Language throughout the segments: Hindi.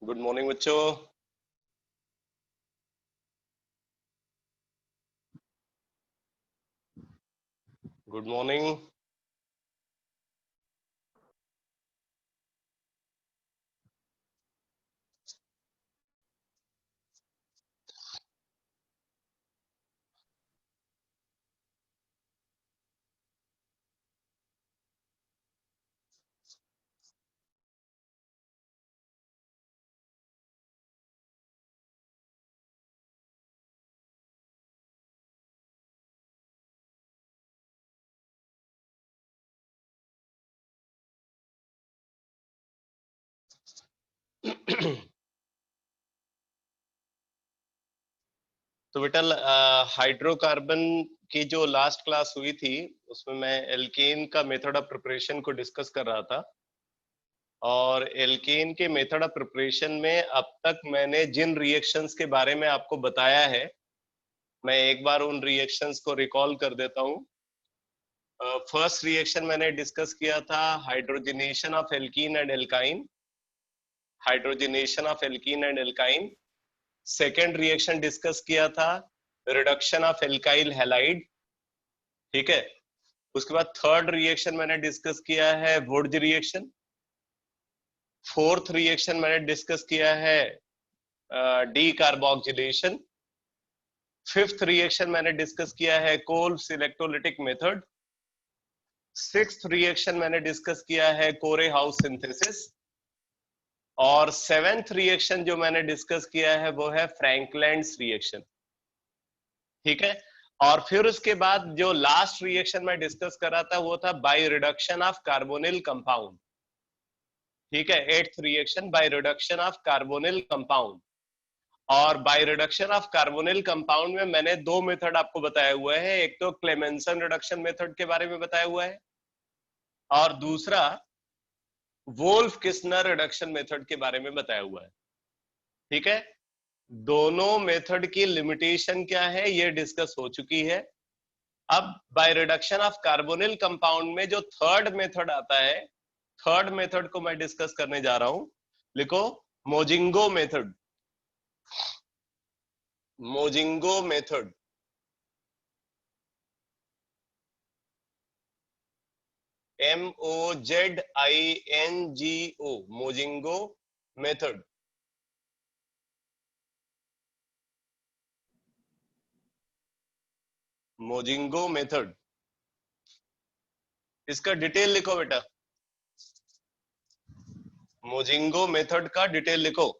गुड मॉर्निंग बच्चों। Good morning. तो बेटा हाइड्रोकार्बन की जो लास्ट क्लास हुई थी उसमें मैं एल्केन का मेथड ऑफ प्रिपरेशन को डिस्कस कर रहा था। और एल्केन के मेथड ऑफ प्रिपरेशन में अब तक मैंने जिन रिएक्शंस के बारे में आपको बताया है, मैं एक बार उन रिएक्शंस को रिकॉल कर देता हूं। फर्स्ट रिएक्शन मैंने डिस्कस किया था hydrogenation of alkene and alkyne. Hydrogenation of alkene and alkyne. Second reaction discuss किया था रिडक्शन ऑफ एल्काइल हैलाइड। ठीक है। उसके बाद थर्ड रिएक्शन मैंने डिस्कस किया है वुड्ज रिएक्शन। फोर्थ रिएक्शन मैंने डिस्कस किया है डी कार्बोक्सिलेशन। फिफ्थ रिएक्शन मैंने डिस्कस किया है Kolbe's electrolytic method. Sixth reaction मैंने डिस्कस किया है कोरे हाउस सिंथेसिस। और सेवेंथ रिएक्शन जो मैंने डिस्कस किया है वो है फ्रैंकलैंड्स रिएक्शन। ठीक है। और फिर उसके बाद जो लास्ट रिएक्शन मैं डिस्कस कर रहा था वो था by reduction of carbonyl compound. ठीक है। Eighth reaction by reduction of carbonyl compound. और by reduction of carbonyl compound में मैंने दो मेथड आपको बताया हुआ है। एक तो क्लेमेंसन रिडक्शन मेथड के बारे में बताया हुआ है और दूसरा वोल्फ किस्नर रिडक्शन मेथड के बारे में बताया हुआ है। ठीक है। दोनों मेथड की लिमिटेशन क्या है ये डिस्कस हो चुकी है। अब bye reduction of carbonyl compound में जो थर्ड मेथड आता है, थर्ड मेथड को मैं डिस्कस करने जा रहा हूं। लिखो Mozingo method. Mozingo method. MOZINGO Mozingo method. Mozingo method. इसका डिटेल लिखो बेटा। मोजिंगो मेथड का डिटेल लिखो।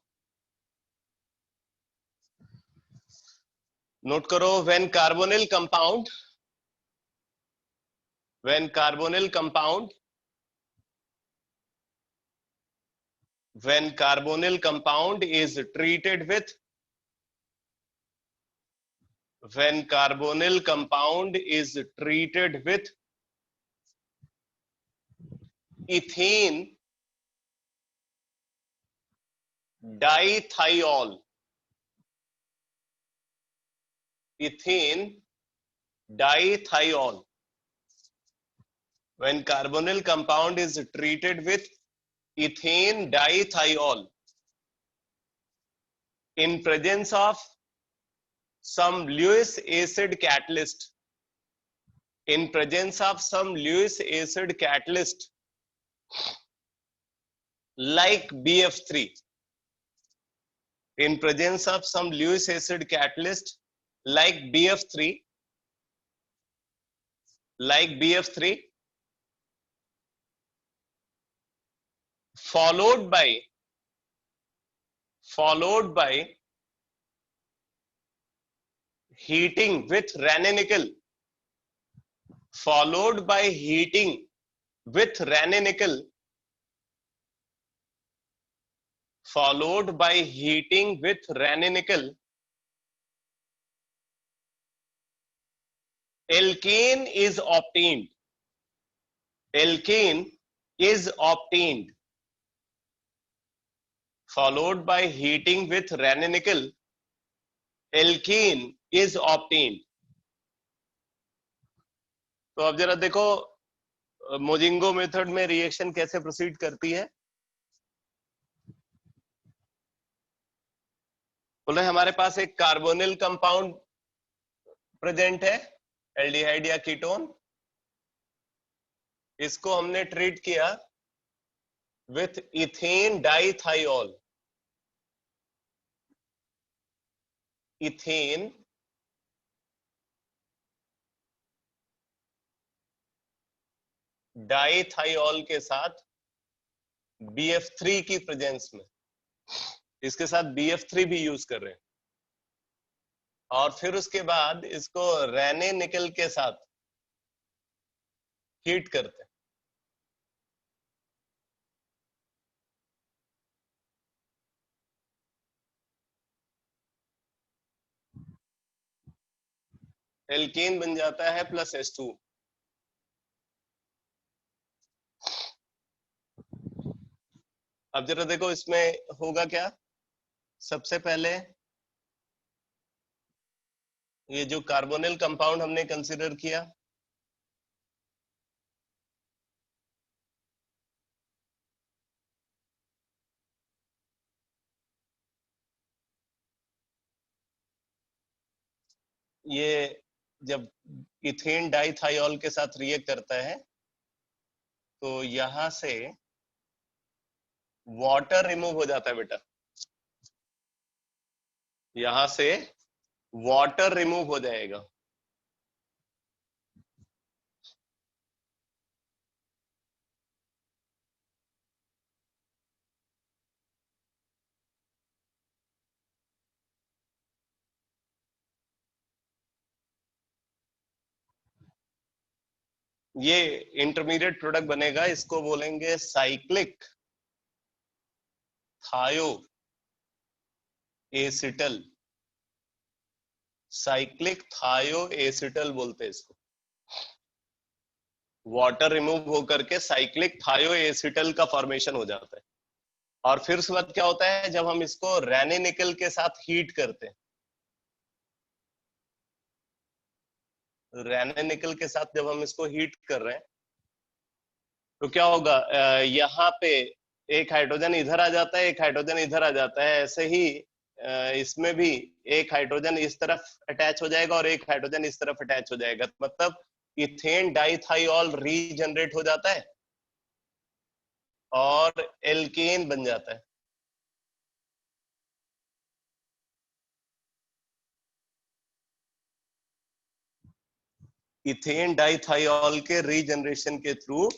नोट करो when carbonyl compound, when carbonyl compound, when carbonyl compound is treated with, when carbonyl compound is treated with ethene dithiol, ethene dithiol, when carbonyl compound is treated with ethane dithiol in presence of some Lewis acid catalyst, in presence of some Lewis acid catalyst like BF3, in presence of some Lewis acid catalyst like BF3, like BF3, followed by heating with ranitidine, followed by heating with ranitidine, followed by heating with ranitidine, alkane is obtained. Alkane is obtained. Followed by heating with ranitidine, alkane is obtained. तो अब जरा देखो मोजिंगो मेथड में रिएक्शन कैसे प्रोसीड करती है। बोले हमारे पास एक कार्बोनिल कंपाउंड प्रेजेंट है, एल्डिहाइड या कीटोन। इसको हमने ट्रीट किया विथ इथेन डाइथाइऑल। इथेन डाइथाइऑल के साथ BF3 की प्रेजेंस में, इसके साथ BF3 भी यूज कर रहे हैं। और फिर उसके बाद इसको रेने निकल के साथ हीट करते हैं। एल्केन बन जाता है प्लस H2। अब जरा देखो इसमें होगा क्या। सबसे पहले ये जो कार्बोनिल कंपाउंड हमने कंसीडर किया, ये जब इथेन डाइथाइऑल के साथ रिएक्ट करता है तो यहां से वाटर रिमूव हो जाता है बेटा। यहां से वाटर रिमूव हो जाएगा। ये इंटरमीडिएट प्रोडक्ट बनेगा, इसको बोलेंगे साइक्लिक थायो एसिटल। साइक्लिक थायो एसिटल बोलते हैं इसको। वाटर रिमूव होकर के साइक्लिक थायो एसिटल का फॉर्मेशन हो जाता है। और फिर उसके बाद क्या होता है, जब हम इसको रेने निकल के साथ हीट करते हैं, रेने निकल के साथ जब हम इसको हीट कर रहे हैं तो क्या होगा, यहाँ पे एक हाइड्रोजन इधर आ जाता है, एक हाइड्रोजन इधर आ जाता है। ऐसे ही इसमें भी एक हाइड्रोजन इस तरफ अटैच हो जाएगा और एक हाइड्रोजन इस तरफ अटैच हो जाएगा। मतलब इथेन डाइथाइऑल रीजनरेट हो जाता है और एल्केन बन जाता है। इथेन डाइथाइऑल के रीजनरेशन के थ्रू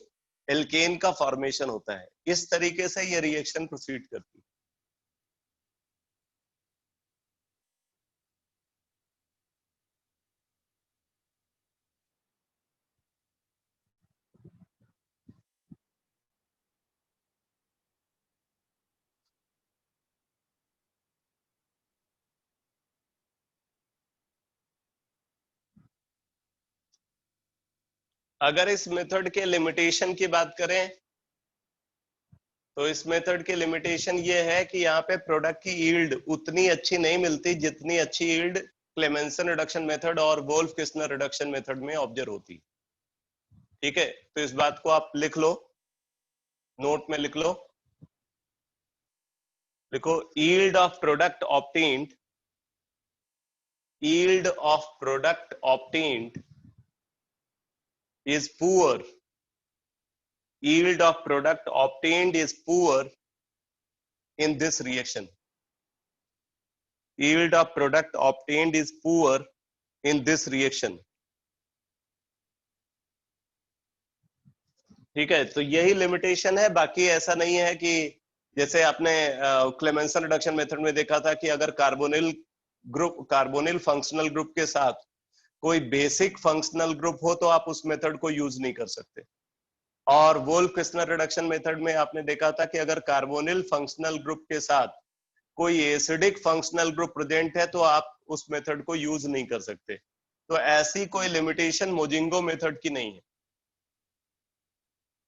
एल्केन का फॉर्मेशन होता है। इस तरीके से ये रिएक्शन प्रोसीड करती है। अगर इस मेथड के लिमिटेशन की बात करें तो इस मेथड की लिमिटेशन ये है कि यहाँ पे प्रोडक्ट की यील्ड उतनी अच्छी नहीं मिलती जितनी अच्छी यील्ड क्लेमेंसन रिडक्शन मेथड और वोल्फ किस्नर रिडक्शन मेथड में ऑब्जर्व होती। ठीक है, तो इस बात को आप लिख लो, नोट में लिख लो। देखो, yield of product obtained, yield of product obtained is poor. Yield of product obtained is poor in this reaction. Yield of product obtained is poor in this reaction. ठीक है, तो यही लिमिटेशन है। बाकी ऐसा नहीं है कि जैसे आपने क्लेमेंसन रिडक्शन मेथड में देखा था कि अगर कार्बोनिल फंक्शनल ग्रुप के साथ कोई बेसिक फंक्शनल ग्रुप हो तो आप उस मेथड को यूज नहीं कर सकते। और वोल्फ किस्नर रिडक्शन मेथड में आपने देखा था कि अगर कार्बोनिल फंक्शनल ग्रुप के साथ कोई एसिडिक फंक्शनल ग्रुप प्रेजेंट है तो आप उस मेथड को यूज नहीं कर सकते। तो ऐसी कोई लिमिटेशन मोजिंगो मेथड की नहीं है।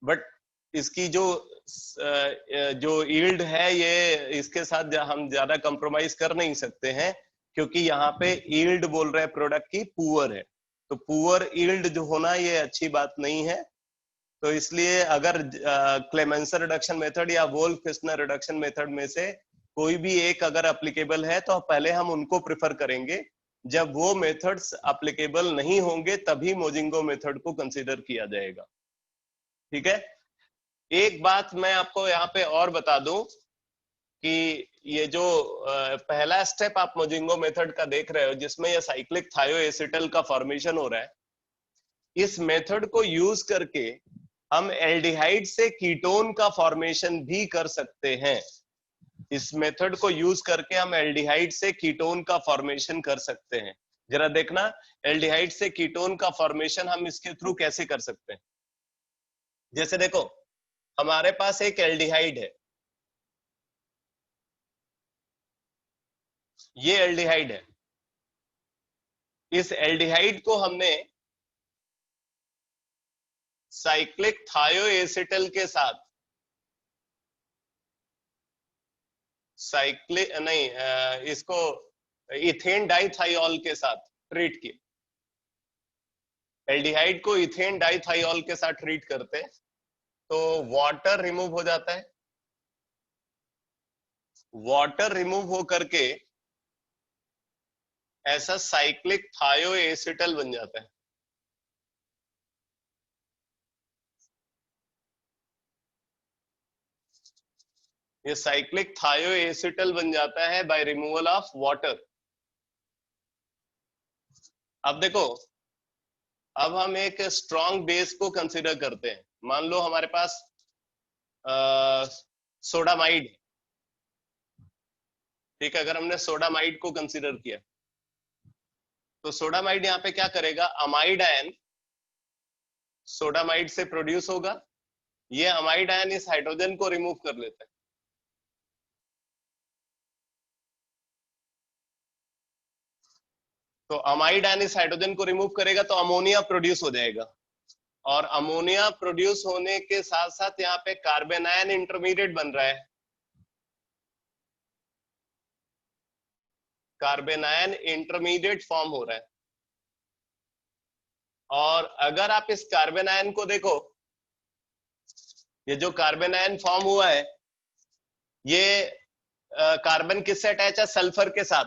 बट इसकी जो यील्ड है, ये इसके साथ हम ज्यादा कंप्रोमाइज कर नहीं सकते हैं, क्योंकि यहाँ पे यील्ड बोल रहे हैं प्रोडक्ट की पुअर है। तो पुअर यील्ड जो होना ये अच्छी बात नहीं है। तो इसलिए अगर क्लेमेंसन रिडक्शन मेथड या वोल्फ किस्नर रिडक्शन मेथड में से कोई भी एक अगर एप्लीकेबल है तो पहले हम उनको प्रेफर करेंगे, जब वो मेथड्स एप्लीकेबल नहीं होंगे तभी मोजिंगो मेथड को कंसीडर किया जाएगा। ठीक है, एक बात मैं आपको यहाँ पे और बता दूं कि ये जो पहला स्टेप आप मोजिंगो मेथड का देख रहे हो जिसमें ये साइक्लिक थायोएसिटल का फॉर्मेशन हो रहा है, इस मेथड को यूज करके हम एल्डिहाइड से कीटोन का फॉर्मेशन भी कर सकते हैं। इस मेथड को यूज करके हम एल्डिहाइड से कीटोन का फॉर्मेशन कर सकते हैं। जरा देखना एल्डिहाइड से कीटोन का फॉर्मेशन हम इसके थ्रू कैसे कर सकते हैं। जैसे देखो हमारे पास एक एल्डिहाइड है, ये एल्डिहाइड है, इस एल्डिहाइड को हमने साइक्लिक थायोएसिटल के साथ इसको इथेन डाइथाइऑल के साथ ट्रीट किया। एल्डिहाइड को इथेन डाइथाइऑल के साथ ट्रीट करते हैं तो वाटर रिमूव हो जाता है, वाटर रिमूव हो करके ऐसा साइक्लिक थायोएसिटल बन जाता है। ये साइक्लिक थायोएसिटल बन जाता है बाय रिमूवल ऑफ वाटर। अब देखो, अब हम एक स्ट्रॉन्ग बेस को कंसीडर करते हैं। मान लो हमारे पास सोडामाइड, ठीक है, अगर हमने सोडामाइड को कंसीडर किया तो सोडामाइड यहाँ पे क्या करेगा, अमाइड आयन सोडामाइड से प्रोड्यूस होगा, ये अमाइड आयन इस हाइड्रोजन को रिमूव कर लेता है। तो अमाइड आयन इस हाइड्रोजन को रिमूव करेगा तो अमोनिया प्रोड्यूस हो जाएगा, और अमोनिया प्रोड्यूस होने के साथ साथ यहाँ पे कार्बन आयन इंटरमीडिएट बन रहा है, कार्बन आयन इंटरमीडिएट फॉर्म हो रहा है। और अगर आप इस कार्बन आयन को देखो, ये जो कार्बन आयन फॉर्म हुआ है ये कार्बन किससे अटैच है, सल्फर के साथ,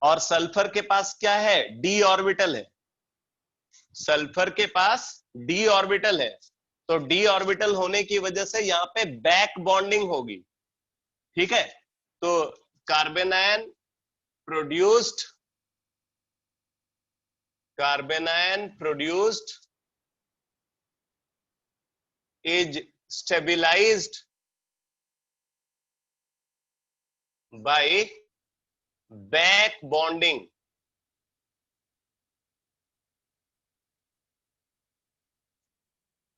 और सल्फर के पास क्या है, डी ऑर्बिटल है, सल्फर के पास डी ऑर्बिटल है। तो डी ऑर्बिटल होने की वजह से यहाँ पे बैक बॉन्डिंग होगी। ठीक है, तो carbon ion produced, carbon ion produced is stabilized by back bonding।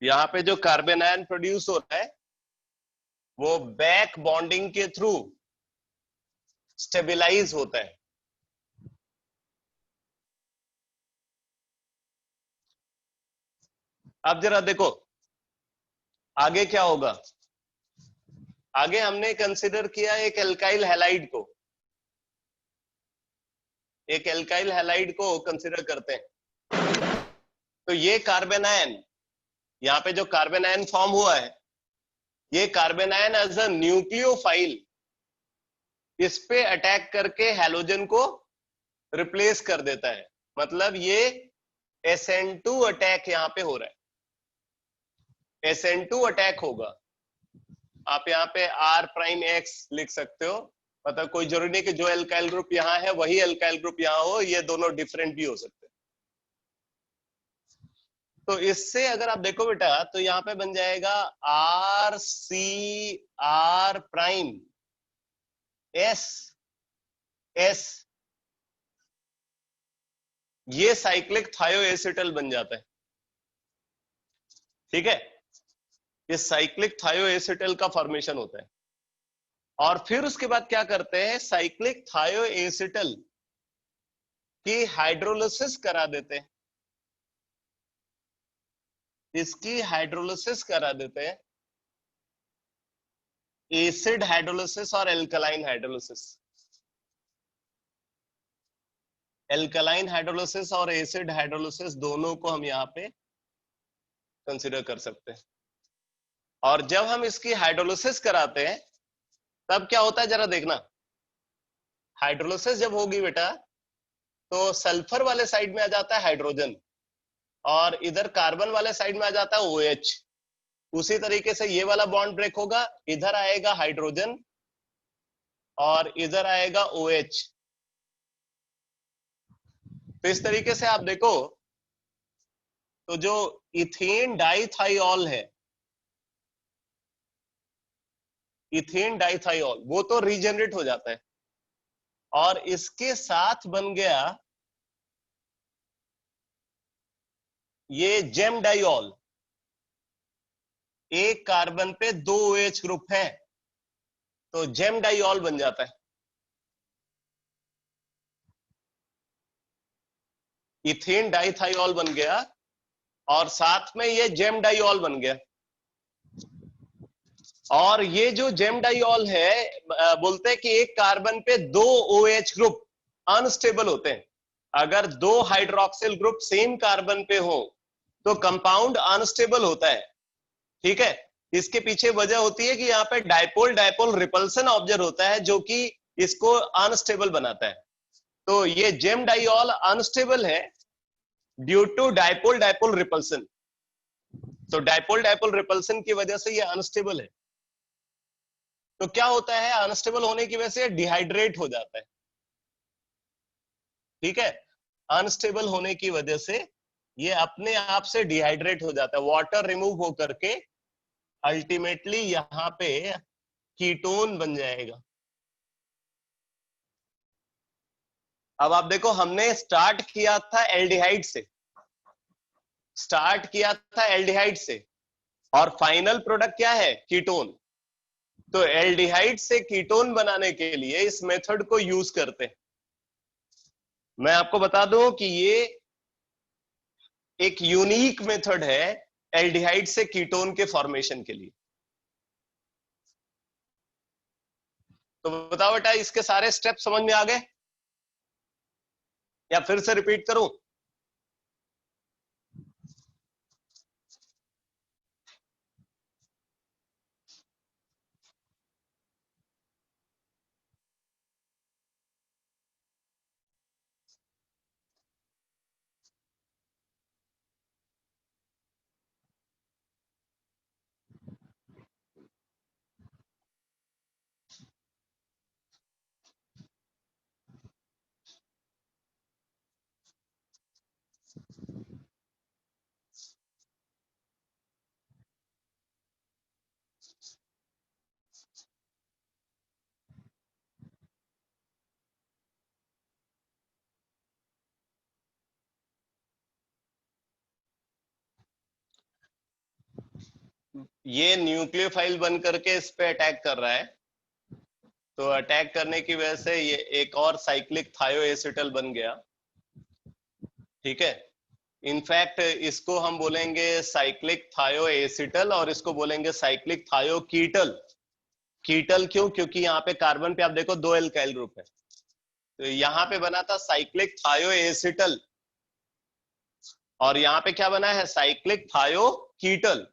यहां पे जो कार्बन आयन प्रोड्यूस हो रहा है वो बैक बॉन्डिंग के थ्रू स्टेबिलाईज होता है। अब जरा देखो आगे क्या होगा। आगे हमने कंसिडर किया एक एल्काइल हैलाइड को, एक एल्काइल हैलाइड को कंसिडर करते हैं। तो ये कार्बन आयन, यहाँ पे जो कार्बन आयन फॉर्म हुआ है, ये carbanion as a nucleophile इस पे अटैक करके हैलोजन को रिप्लेस कर देता है। मतलब ये SN2 अटैक यहाँ पे हो रहा है, SN2 अटैक होगा। आप यहाँ पे R'(X) लिख सकते हो, मतलब कोई जरूरी नहीं कि जो एल्काइल ग्रुप यहाँ है वही एल्काइल ग्रुप यहाँ हो, ये दोनों डिफरेंट भी हो सकते हैं। तो इससे अगर आप देखो बेटा तो यहाँ पे बन जाएगा RCR'(S), ये साइक्लिक थायोएसिटल बन जाता है। ठीक है, ये साइक्लिक थायोएसिटल का फॉर्मेशन होता है। और फिर उसके बाद क्या करते हैं, साइक्लिक थायोएसिटल की हाइड्रोलिसिस करा देते हैं, इसकी हाइड्रोलिसिस करा देते हैं, एसिड हाइड्रोलिसिस और एल्कलाइन हाइड्रोलिसिस। एल्कलाइन हाइड्रोलिसिस और एसिड हाइड्रोलिसिस दोनों को हम यहाँ पे कंसिडर कर सकते हैं। और जब हम इसकी हाइड्रोलिसिस कराते हैं तब क्या होता है जरा देखना, हाइड्रोलिसिस जब होगी बेटा तो सल्फर वाले साइड में आ जाता है हाइड्रोजन और इधर कार्बन वाले साइड में आ जाता है OH। उसी तरीके से ये वाला बॉन्ड ब्रेक होगा, इधर आएगा हाइड्रोजन और इधर आएगा OH। तो इस तरीके से आप देखो तो जो इथेन डाइथाइऑल है, इथेन डाइथाइऑल वो तो रीजनरेट हो जाता है और इसके साथ बन गया ये जेम डाइऑल। एक कार्बन पे 2 OH ग्रुप है तो जेम डाइऑल बन जाता है। इथेन डाइथाइऑल बन गया और साथ में ये जेम डाइऑल बन गया। और ये जो जेम डाइऑल है, बोलते हैं कि एक कार्बन पे 2 OH ग्रुप अनस्टेबल होते हैं। अगर 2 हाइड्रोक्सिल ग्रुप सेम कार्बन पे हो तो कंपाउंड अनस्टेबल होता है। ठीक है, इसके पीछे वजह होती है कि यहाँ पे डायपोल डायपोल रिपल्सन ऑब्जर्व होता है जो कि इसको अनस्टेबल बनाता है। तो ये जेम डाइऑल अनस्टेबल है due to dipole dipole repulsion. तो डायपोल डायपोल रिपल्सन की वजह से ये अनस्टेबल है। तो क्या होता है, अनस्टेबल होने की वजह से डिहाइड्रेट हो जाता है। ठीक है, अनस्टेबल होने की वजह से ये अपने आप से डिहाइड्रेट हो जाता है, वाटर रिमूव हो करके अल्टीमेटली यहां पे कीटोन बन जाएगा। अब आप देखो, हमने स्टार्ट किया था एल्डिहाइड से, और फाइनल प्रोडक्ट क्या है, कीटोन। तो एल्डिहाइड से कीटोन बनाने के लिए इस मेथड को यूज करते हैं। मैं आपको बता दूं कि ये एक यूनिक मेथड है एल्डिहाइड से कीटोन के फॉर्मेशन के लिए। तो बताओ बेटा, इसके सारे स्टेप समझ में आ गए या फिर से रिपीट करूं? ये न्यूक्लियोफाइल बन करके इस पे अटैक कर रहा है। तो अटैक करने की वजह से ये एक और साइक्लिक थायोएसिटल बन गया। ठीक है, इनफैक्ट इसको हम बोलेंगे साइक्लिक थायोएसिटल और इसको बोलेंगे साइक्लिक थायोकीटल। कीटल क्यों? क्योंकि यहाँ पे कार्बन पे आप देखो 2 एल्काइल ग्रुप है, तो यहाँ पे बना था साइक्लिक थायोएसिटल और यहाँ पे क्या बना है, साइक्लिक थायोकीटल।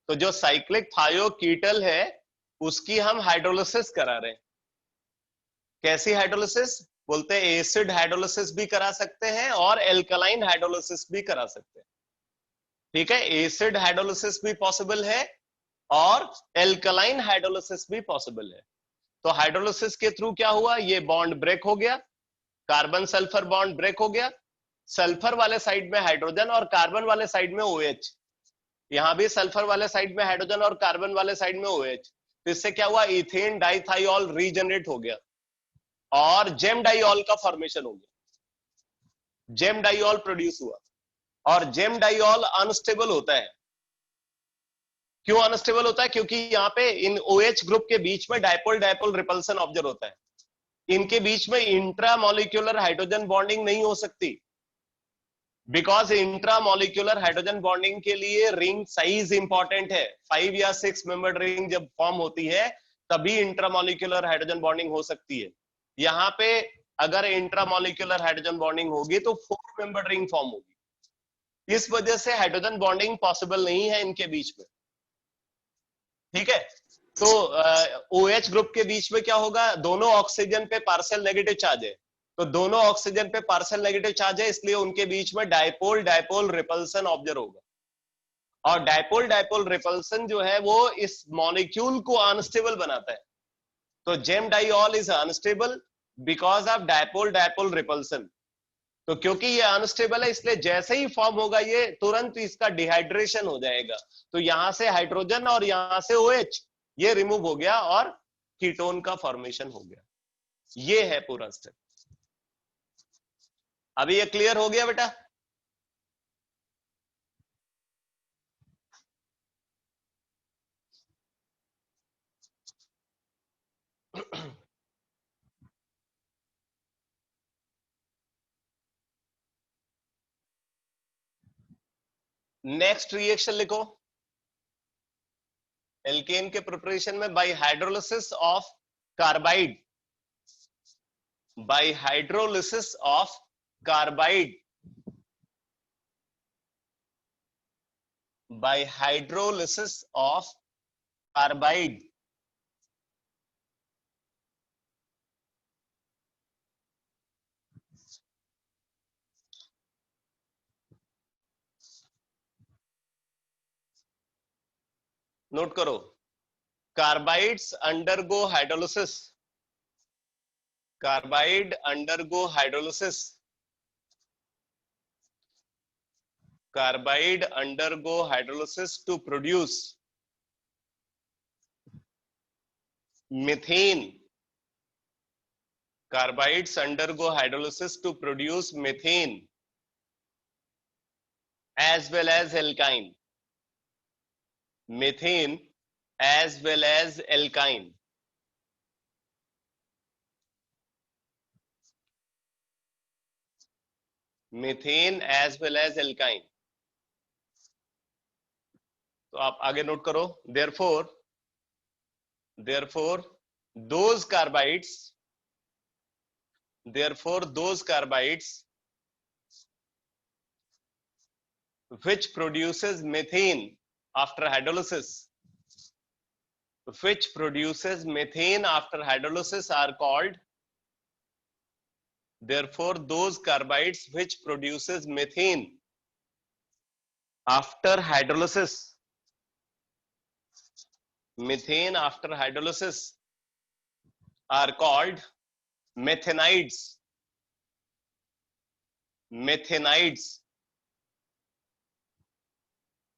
तो जो साइक्लिक थायोकीटल है उसकी हम हाइड्रोलिसिस करा रहे हैं। कैसी हाइड्रोलिसिस? बोलते हैं एसिड हाइड्रोलिसिस भी करा सकते हैं और एल्कलाइन हाइड्रोलिसिस भी करा सकते हैं। ठीक है, एसिड हाइड्रोलिसिस भी पॉसिबल है और एल्कलाइन हाइड्रोलिसिस भी पॉसिबल है। तो हाइड्रोलिसिस के थ्रू क्या हुआ, ये बॉन्ड ब्रेक हो गया, कार्बन सल्फर बॉन्ड ब्रेक हो गया, सल्फर वाले साइड में हाइड्रोजन और कार्बन वाले साइड में OH। यहां भी सल्फर वाले साइड में हाइड्रोजन और कार्बन वाले साइड में OH। तो इससे क्या हुआ, इथेन डाइथाइऑल रीजनरेट हो गया और जेम डाइऑल का फॉर्मेशन हो गया, जेम डाइऑल प्रोड्यूस हुआ। और जेम डाइऑल अनस्टेबल होता है। क्यों अनस्टेबल होता है? क्योंकि यहाँ पे इन OH ग्रुप के बीच में डायपोल डायपोल रिपल्सन ऑब्जर्व होता है। इनके बीच में इंट्रामोलिक्यूलर हाइड्रोजन बॉन्डिंग नहीं हो सकती, बिकॉज इंट्रामोलिक्यूलर हाइड्रोजन बॉन्डिंग के लिए रिंग साइज इंपॉर्टेंट है। 5 या 6 मेंबर्ड रिंग जब फॉर्म होती है तभी इंट्रामोलिक्यूलर हाइड्रोजन बॉन्डिंग हो सकती है। यहाँ पे अगर इंट्रामोलिक्यूलर हाइड्रोजन बॉन्डिंग होगी तो 4 मेंबर्ड रिंग फॉर्म होगी। इस वजह से हाइड्रोजन बॉन्डिंग पॉसिबल नहीं है इनके बीच में। ठीक है, तो OH ग्रुप के बीच में क्या होगा, दोनों ऑक्सीजन पे पार्शियल नेगेटिव चार्ज है, तो दोनों ऑक्सीजन पे पार्शियल नेगेटिव चार्ज है, इसलिए उनके बीच में डायपोल डायपोल रिपल्सन ऑब्जर्व होगा। और डायपोल डायपोल रिपल्सन जो है वो इस मॉलिक्यूल को अनस्टेबल बनाता है। तो gemdiol is unstable because of dipole dipole repulsion. तो क्योंकि ये अनस्टेबल है इसलिए जैसे ही फॉर्म होगा ये तुरंत इसका डिहाइड्रेशन हो जाएगा, तो यहां से हाइड्रोजन और यहां से OH ये रिमूव हो गया और कीटोन का फॉर्मेशन हो गया। ये है पूरा स्टेप। अभी ये क्लियर हो गया बेटा? नेक्स्ट रिएक्शन लिखो। एल्केन के प्रिपरेशन में by hydrolysis of carbide, by hydrolysis of carbide, by hydrolysis of carbide, note करो, carbides undergo hydrolysis, carbide undergo hydrolysis, carbide undergo hydrolysis to produce methane, carbides undergo hydrolysis to produce methane as well as alkyne, methane as well as alkyne. Methane as well as alkyne. तो आप आगे नोट करो, therefore those carbides, which produces methane after hydrolysis, are called, therefore those carbides which produces methane after hydrolysis, are called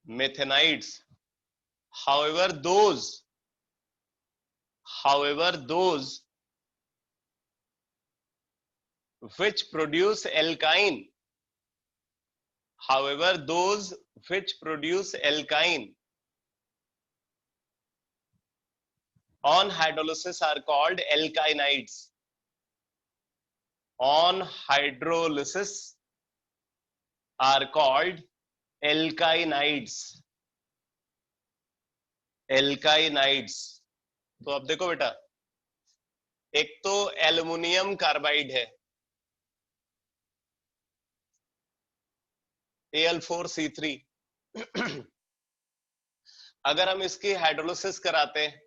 methanides. However those which produce alkyne, on hydrolysis are called alkynides. On hydrolysis are called alkynides. तो अब देखो बेटा, एक तो एल्युमिनियम कार्बाइड है Al4C3, अगर हम इसकी हाइड्रोलिसिस कराते हैं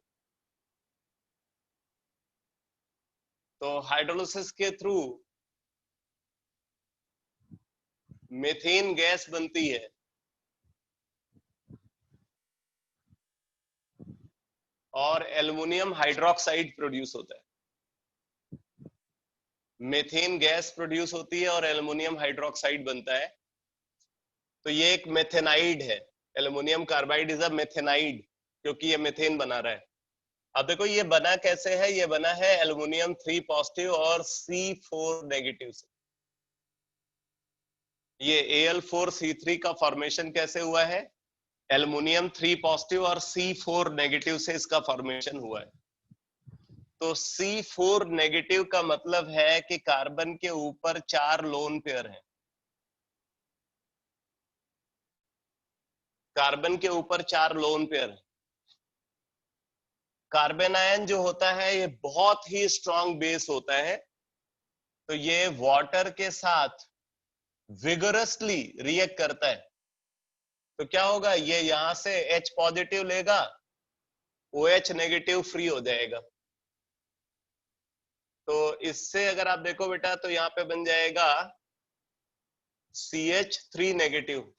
तो हाइड्रोलिसिस के थ्रू मीथेन गैस बनती है और एल्युमिनियम हाइड्रोक्साइड प्रोड्यूस होता है। मीथेन गैस प्रोड्यूस होती है और एल्युमिनियम हाइड्रोक्साइड बनता है, तो ये एक मेथेनाइड है। एल्युमिनियम कार्बाइड इज अ मेथेनाइड क्योंकि ये मीथेन बना रहा है। अब देखो ये बना कैसे है, ये बना है एल्युमिनियम 3 पॉजिटिव और C4 नेगेटिव से। ये Al4C3 का फॉर्मेशन कैसे हुआ है, एल्युमिनियम 3 पॉजिटिव और C4 नेगेटिव से इसका फॉर्मेशन हुआ है। तो C4 नेगेटिव का मतलब है कि कार्बन के ऊपर 4 लोन पेयर हैं, कार्बन के ऊपर 4 लोन पेयर हैं। कार्बन आयन जो होता है ये बहुत ही स्ट्रॉन्ग बेस होता है, तो ये वाटर के साथ विगरसली रिएक्ट करता है। तो क्या होगा, ये यहां से H पॉजिटिव लेगा OH नेगेटिव फ्री हो जाएगा। तो इससे अगर आप देखो बेटा तो यहाँ पे बन जाएगा CH3 negative,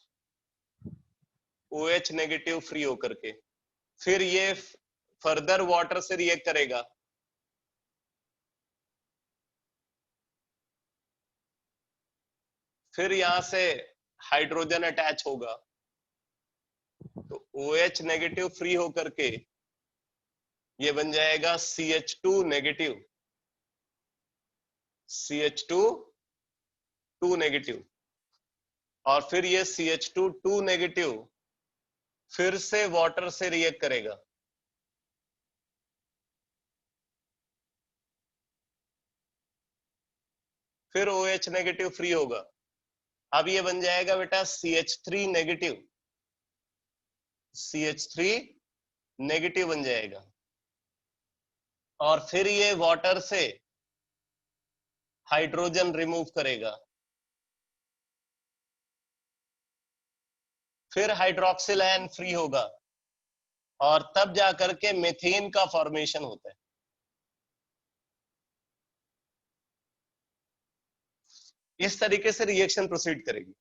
OH negative free होकर के, फिर ये फर्दर वाटर से रिएक्ट करेगा, फिर यहां से हाइड्रोजन अटैच होगा, तो OH नेगेटिव फ्री होकर के ये बन जाएगा CH2 नेगेटिव, CH2 2 नेगेटिव, और फिर ये CH2 2 नेगेटिव फिर से वाटर से रिएक्ट करेगा, फिर OH नेगेटिव फ्री होगा। अब ये बन जाएगा बेटा CH3 नेगेटिव, CH3 नेगेटिव बन जाएगा, और फिर ये वाटर से हाइड्रोजन रिमूव करेगा, फिर हाइड्रोक्सिल आयन फ्री होगा, और तब जाकर के मीथेन का फॉर्मेशन होता है। इस तरीके से रिएक्शन प्रोसीड करेगी।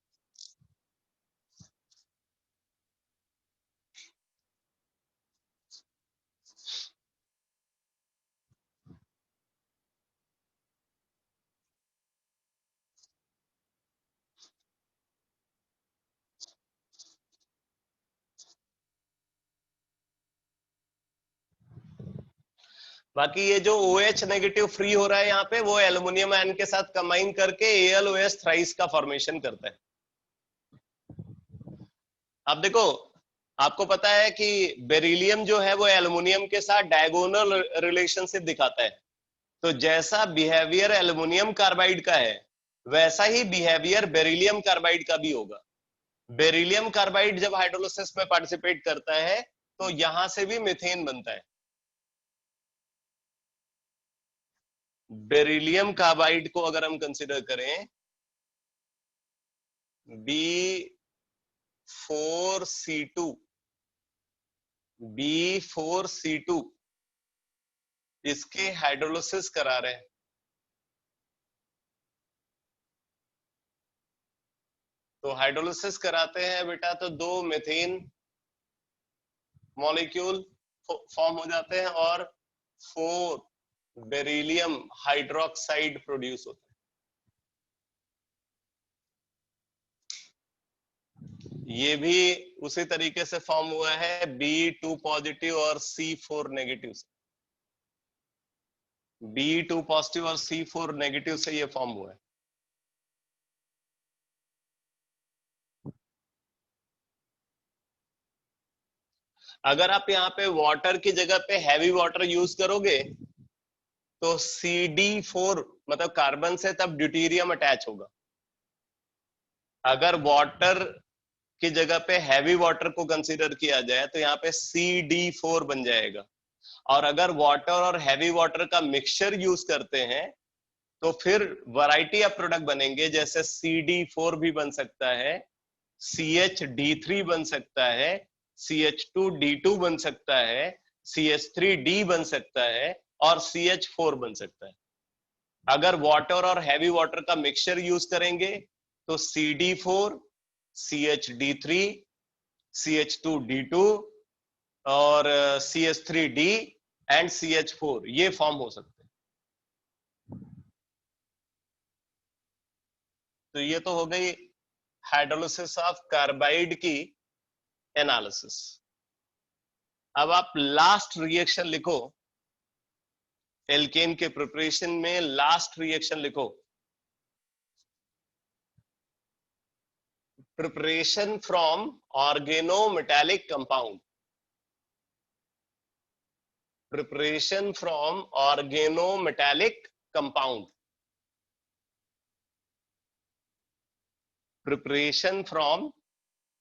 बाकी ये जो OH नेगेटिव फ्री हो रहा है यहाँ पे, वो एल्युमिनियम आयन के साथ कंबाइन करके AlOH थ्राइस का फॉर्मेशन करता है। अब देखो, आपको पता है कि बेरिलियम जो है वो एल्युमिनियम के साथ डायगोनल रिलेशनशिप दिखाता है। तो जैसा बिहेवियर एल्युमिनियम कार्बाइड का है, वैसा ही बिहेवियर बेरिलियम कार्बाइड का भी होगा। बेरिलियम कार्बाइड जब हाइड्रोलिसिस में पार्टिसिपेट करता है तो यहां से भी मीथेन बनता है। बेरिलियम कार्बाइड को अगर हम कंसिडर करें, B4C2, B4C2 इसके हाइड्रोलिसिस करा रहे हैं, तो हाइड्रोलिसिस कराते हैं बेटा तो दो मीथेन मॉलिक्यूल फॉर्म हो जाते हैं और 4 बेरिलियम हाइड्रोक्साइड प्रोड्यूस होता है। ये भी उसी तरीके से फॉर्म हुआ है B2 पॉजिटिव और C4 नेगेटिव से। B2 पॉजिटिव और C4 नेगेटिव से ये फॉर्म हुआ है। अगर आप यहाँ पे वाटर की जगह पे हैवी वाटर यूज करोगे तो CD4 मतलब कार्बन से तब ड्यूटेरियम अटैच होगा। अगर वाटर की जगह पे हैवी वाटर को कंसीडर किया जाए तो यहाँ पे CD4 बन जाएगा। और अगर वाटर और हैवी वाटर का मिक्सचर यूज करते हैं तो फिर वैरायटी ऑफ प्रोडक्ट बनेंगे, जैसे CD4 भी बन सकता है, CHD3 बन सकता है, CH2D2 बन सकता है, CH3D बन सकता है, और CH4 बन सकता है। अगर वाटर और हैवी वाटर का मिक्सचर यूज करेंगे तो CD4, CHD3, CH2D2 और CH3D एंड CH4 ये फॉर्म हो सकते हैं। तो ये तो हो गई हाइड्रोलिसिस ऑफ कार्बाइड की एनालिसिस। अब आप लास्ट रिएक्शन लिखो, एल्केन के प्रिपरेशन में लास्ट रिएक्शन लिखो, preparation from organometallic compound. Preparation from organometallic compound. Preparation from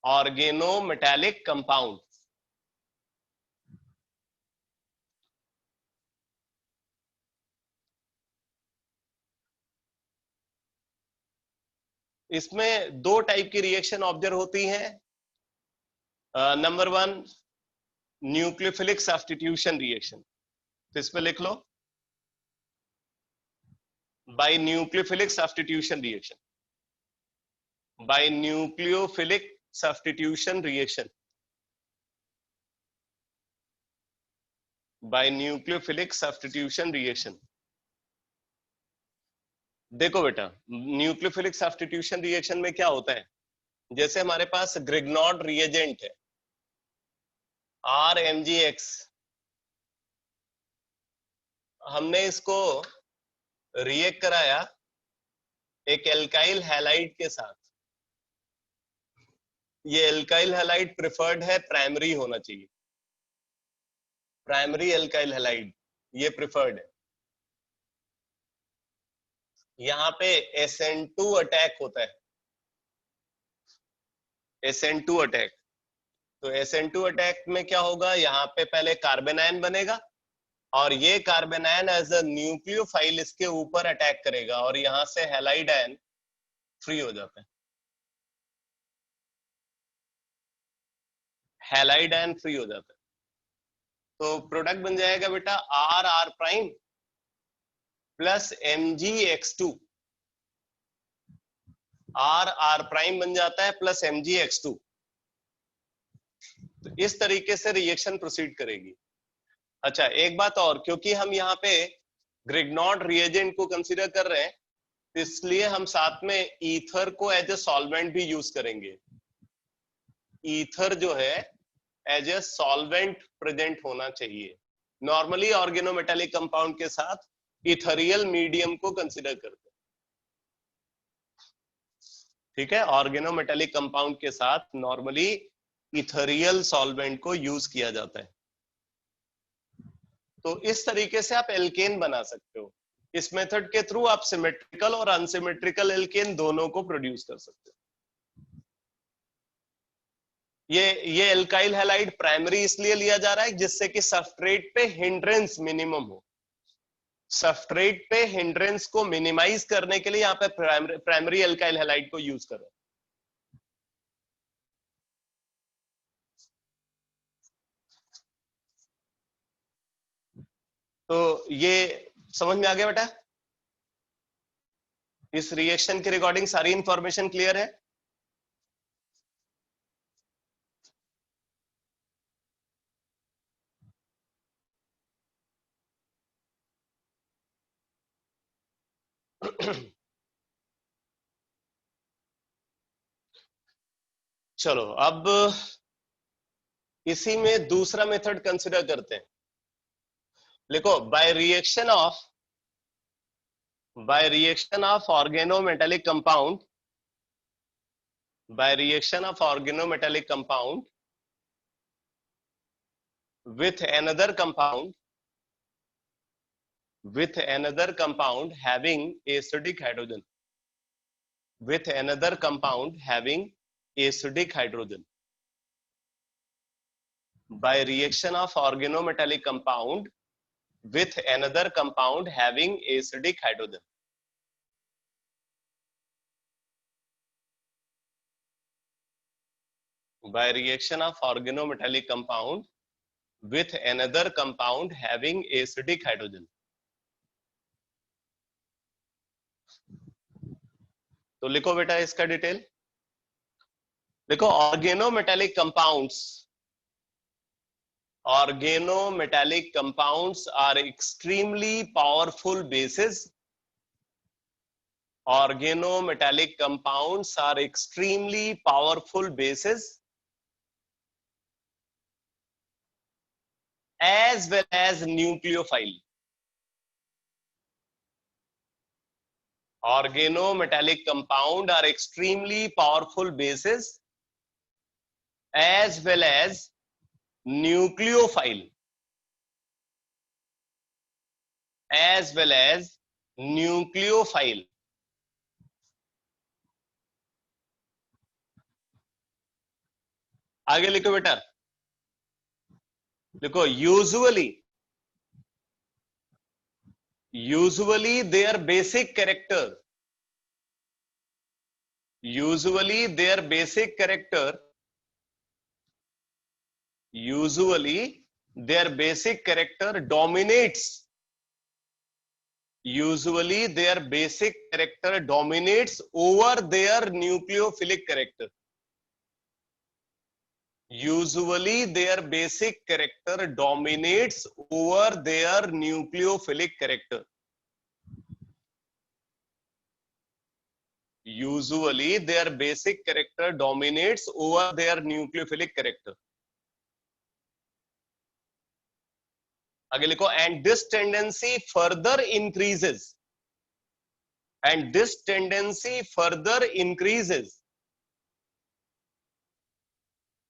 organometallic compound. इसमें दो टाइप की रिएक्शन ऑब्जर्व होती हैं। नंबर 1, न्यूक्लियोफिलिक सब्स्टिट्यूशन रिएक्शन, तो इस पे लिख लो by nucleophilic substitution reaction, by nucleophilic substitution reaction, by nucleophilic substitution reaction. देखो बेटा, न्यूक्लियोफिलिक सब्स्टिट्यूशन रिएक्शन में क्या होता है, जैसे हमारे पास ग्रिग्नॉड रिएजेंट है RMgX, हमने इसको रिएक्ट कराया एक एल्काइल हैलाइड के साथ। ये एल्काइल हैलाइड प्रिफर्ड है, प्राइमरी होना चाहिए, प्राइमरी एल्काइल हैलाइड ये प्रिफर्ड है। यहाँ पे SN2 अटैक होता है, SN2 अटैक। तो SN2 अटैक में क्या होगा, यहाँ पे पहले कार्बन आयन बनेगा और ये carbanion as a nucleophile इसके ऊपर अटैक करेगा और यहां से हैलाइड आयन फ्री हो जाता है, हैलाइड आयन फ्री हो जाता है। तो प्रोडक्ट बन जाएगा बेटा RR prime plus MgX2, RR prime बन जाता है प्लस MgX2। तो इस तरीके से रिएक्शन प्रोसीड करेगी। अच्छा एक बात और, क्योंकि हम यहाँ पे ग्रिग्नॉड रिएजेंट को कंसीडर कर रहे हैं, तो इसलिए हम साथ में ईथर को एज ए सॉल्वेंट भी यूज करेंगे। ईथर जो है एज ए सॉल्वेंट प्रेजेंट होना चाहिए। नॉर्मली ऑर्गेनोमेटेलिक कंपाउंड के साथ इथरियल मीडियम को कंसीडर करते हैं, ठीक है। ऑर्गेनोमेटेलिक कंपाउंड के साथ नॉर्मली इथरियल सॉल्वेंट को यूज किया जाता है। तो इस तरीके से आप एल्केन बना सकते हो। इस मेथड के थ्रू आप सिमेट्रिकल और अनसिमेट्रिकल एल्केन दोनों को प्रोड्यूस कर सकते हो। ये एल्काइल हैलाइड प्राइमरी इसलिए लिया जा रहा है जिससे कि सबस्ट्रेट पे हिंड्रेंस मिनिमम हो। सबस्ट्रेट पे हिंड्रेंस को मिनिमाइज करने के लिए यहाँ पे प्राइमरी एल्काइल हैलाइड को यूज करो। तो ये समझ में आ गया बेटा? इस रिएक्शन के रिगार्डिंग सारी इंफॉर्मेशन क्लियर है? चलो अब इसी में दूसरा मेथड कंसिडर करते हैं। देखो by reaction of organometallic compound, by reaction of organometallic compound with another compound having acidic hydrogen, with another compound having acidic hydrogen, by reaction of organometallic compound with another compound having acidic hydrogen, by reaction of organometallic compound with another compound having acidic hydrogen। तो लिखो बेटा इसका डिटेल। देखो organometallic compounds are extremely powerful bases. Organometallic compounds are extremely powerful bases as well as nucleophile। Organometallic compound are extremely powerful bases as well as nucleophile, as well as nucleophile। आगे लिखो बेटा, देखो usually their basic character usually their basic character dominates, usually their basic character dominates over their nucleophilic character. Usually their basic character dominates over their nucleophilic character. Usually their basic character dominates over their nucleophilic character. आगे लिखो, and this tendency further increases, and this tendency further increases,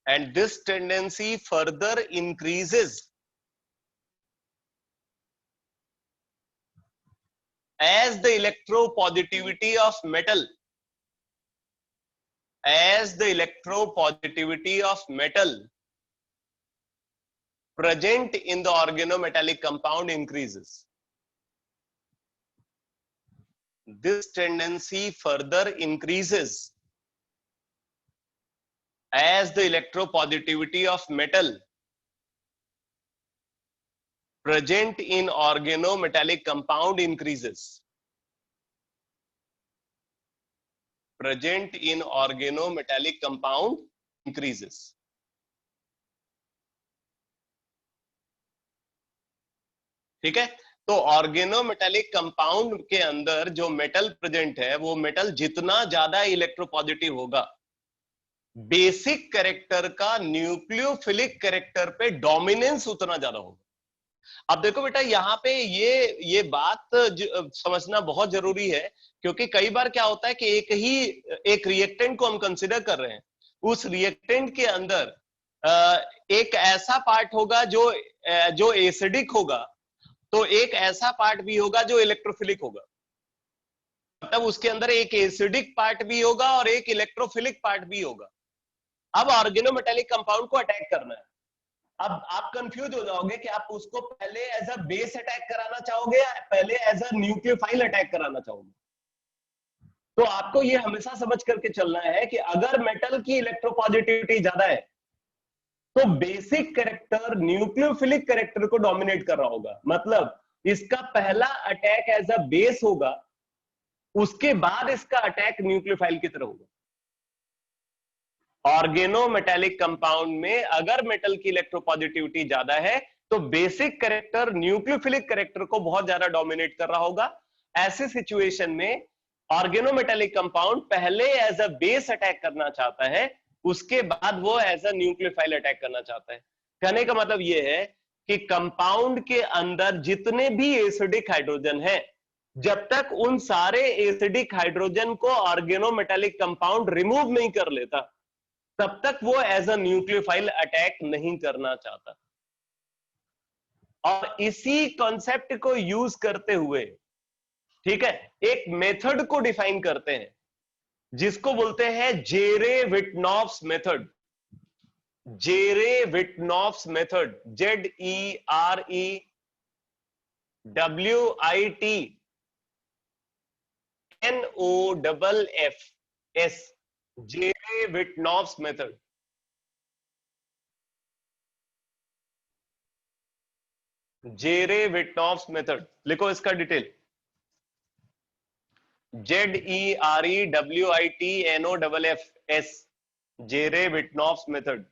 and this tendency further increases as the electropositivity of metal, as the electropositivity of metal present in the organometallic compound increases. This tendency further increases as the electropositivity of metal present in organometallic compound increases. Present in organometallic compound increases. ठीक है, तो ऑर्गेनोमेटेलिक कंपाउंड के अंदर जो मेटल प्रेजेंट है, वो मेटल जितना ज्यादा इलेक्ट्रोपॉजिटिव होगा, बेसिक कैरेक्टर का न्यूक्लियोफिलिक कैरेक्टर पे डोमिनेंस उतना ज्यादा होगा। अब देखो बेटा, यहाँ पे ये बात समझना बहुत जरूरी है, क्योंकि कई बार क्या होता है कि एक रिएक्टेंट को हम कंसिडर कर रहे हैं, उस रिएक्टेंट के अंदर एक ऐसा पार्ट होगा जो एसिडिक होगा, तो एक ऐसा पार्ट भी होगा जो इलेक्ट्रोफिलिक होगा। मतलब उसके अंदर एक एसिडिक पार्ट भी होगा और एक इलेक्ट्रोफिलिक पार्ट भी होगा। अब ऑर्गेनोमेटेलिक कंपाउंड को अटैक करना है। अब आप कंफ्यूज हो जाओगे कि आप उसको पहले एज अ बेस अटैक कराना चाहोगे या पहले एज अ न्यूक्लियोफाइल अटैक कराना चाहोगे। तो आपको ये हमेशा समझ करके चलना है कि अगर मेटल की इलेक्ट्रोपॉजिटिविटी ज्यादा है तो बेसिक कैरेक्टर न्यूक्लियोफिलिक कैरेक्टर को डोमिनेट कर रहा होगा। मतलब इसका पहला अटैक एज अ बेस होगा, उसके बाद इसका अटैक न्यूक्लियोफाइल की तरह होगा। ऑर्गेनोमेटेलिक कंपाउंड में अगर मेटल की इलेक्ट्रोपॉजिटिविटी ज्यादा है तो बेसिक कैरेक्टर न्यूक्लियोफिलिक कैरेक्टर को बहुत ज्यादा डोमिनेट कर रहा होगा। ऐसे सिचुएशन में ऑर्गेनोमेटेलिक कंपाउंड पहले एज अ बेस अटैक करना चाहता है, उसके बाद वो एज अ न्यूक्लियोफाइल अटैक करना चाहता है। कहने का मतलब ये है कि कंपाउंड के अंदर जितने भी एसिडिक हाइड्रोजन है, जब तक उन सारे एसिडिक हाइड्रोजन को ऑर्गेनोमेटेलिक कंपाउंड रिमूव नहीं कर लेता, तब तक वो एज अ न्यूक्लियोफाइल अटैक नहीं करना चाहता। और इसी कॉन्सेप्ट को यूज करते हुए, ठीक है, एक मेथड को डिफाइन करते हैं जिसको बोलते हैं Jerewitnoff's method. Jerewitnoff's method, JEREWITNOFF, Jerewitnoff's method. Jerewitnoff's method लिखो इसका डिटेल, JEREWITNOFF, जेरे-विटनॉफ्स मेथड।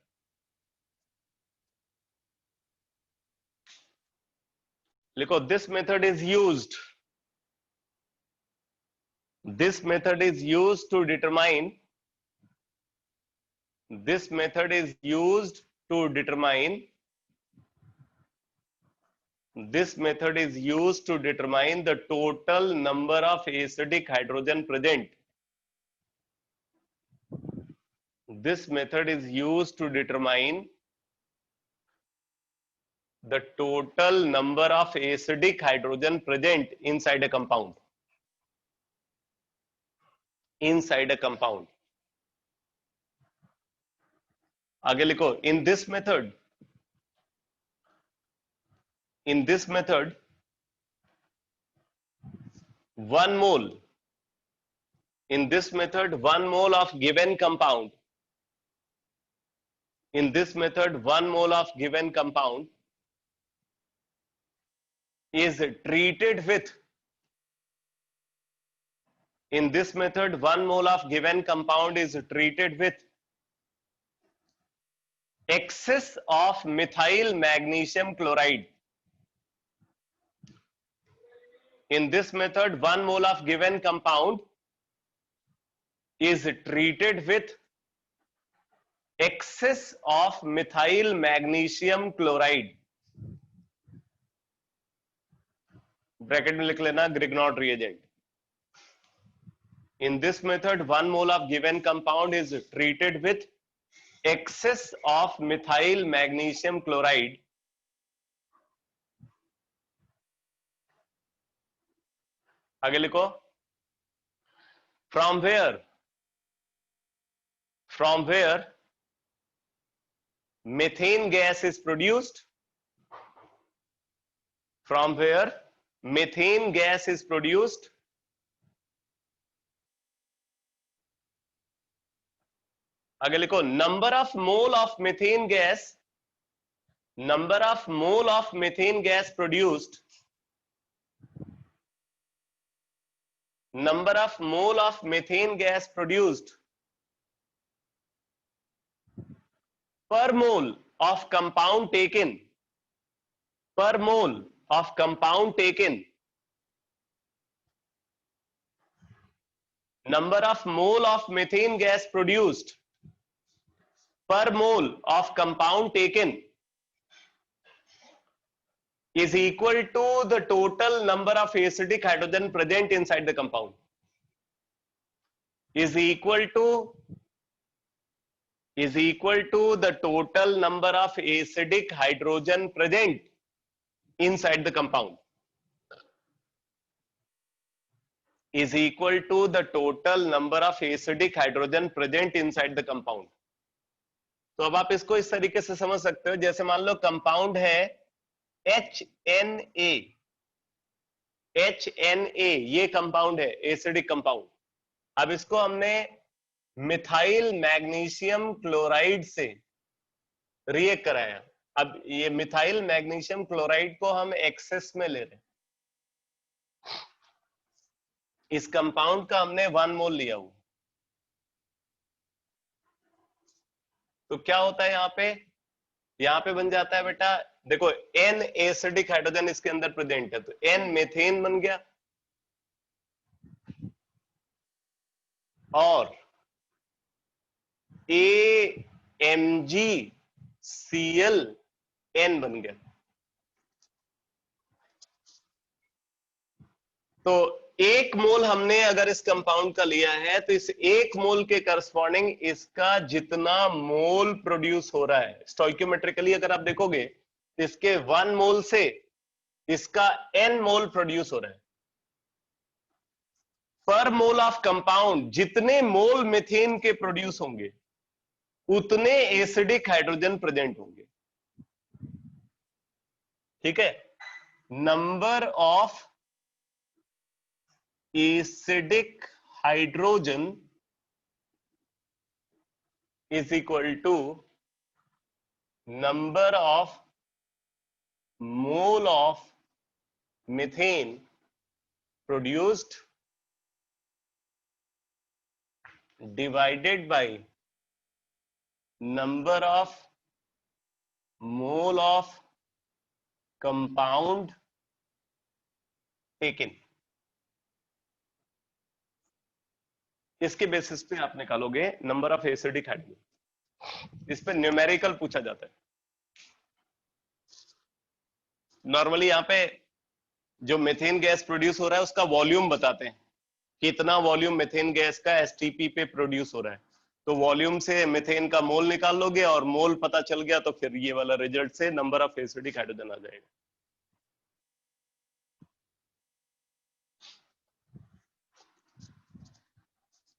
लिखो, this method is used to determine the total number of acidic hydrogen present. This method is used to determine the total number of acidic hydrogen present inside a compound. Inside a compound. आगे लिखो, in this method 1 mole, in this method 1 mole of given compound In this method 1 mole of given compound is treated with, in this method 1 mole of given compound is treated with excess of methyl magnesium chloride. In this method 1 mole of given compound is treated with excess of methyl magnesium chloride. Bracket में लिख लेना ग्रिग्नॉट reagent. In this method 1 mole of given compound is treated with excess of methyl magnesium chloride. आगे लिखो. From where methane gas is produced. From where methane gas is produced. आगे लिखो. Number of mole of methane gas produced. Number of mole of methane gas produced per mole of compound taken. Per mole of compound taken. Number of mole of methane gas produced per mole of compound taken is equal to the total number of acidic hydrogen present inside the compound. Is equal to the total number of acidic hydrogen present inside the compound. Is equal to the total number of acidic hydrogen present inside the compound. तो अब आप इसको इस तरीके से समझ सकते हो, जैसे मान लो कंपाउंड है HNA. ये कंपाउंड है एसिडिक कंपाउंड. अब इसको हमने मिथाइल मैग्नीशियम क्लोराइड से रिएक्ट कराया. अब ये मिथाइल मैग्नीशियम क्लोराइड को हम एक्सेस में ले रहे हैं. इस कंपाउंड का हमने 1 मोल लिया हुआ. तो क्या होता है यहाँ पे बन जाता है बेटा, देखो N एसिडिक हाइड्रोजन इसके अंदर प्रेजेंट है, तो N मेथेन बन गया और AMgClN बन गया. तो 1 मोल हमने अगर इस कंपाउंड का लिया है तो इस 1 मोल के करस्पॉन्डिंग इसका जितना मोल प्रोड्यूस हो रहा है स्टोइकियोमेट्रिकली अगर आप देखोगे तो इसके 1 मोल से इसका N मोल प्रोड्यूस हो रहा है. पर मोल ऑफ कंपाउंड जितने मोल मीथेन के प्रोड्यूस होंगे उतने एसिडिक हाइड्रोजन प्रेजेंट होंगे. ठीक है. Number of acidic hydrogen is equal to number of mole of methane produced divided by number of mole of compound taken. इसके बेसिस पे आप निकालोगे नंबर ऑफ एसिडिक हाइड्रोजन. इस पे न्यूमेरिकल पूछा जाता है. नॉर्मली यहाँ पे जो मीथेन गैस प्रोड्यूस हो रहा है उसका वॉल्यूम बताते हैं, कितना वॉल्यूम मीथेन गैस का एसटीपी पे प्रोड्यूस हो रहा है. तो वॉल्यूम से मीथेन का मोल निकाल लोगे और मोल पता चल गया तो फिर ये वाला रिजल्ट से नंबर ऑफ एसिडिक हाइड्रोजन आ जाएगा.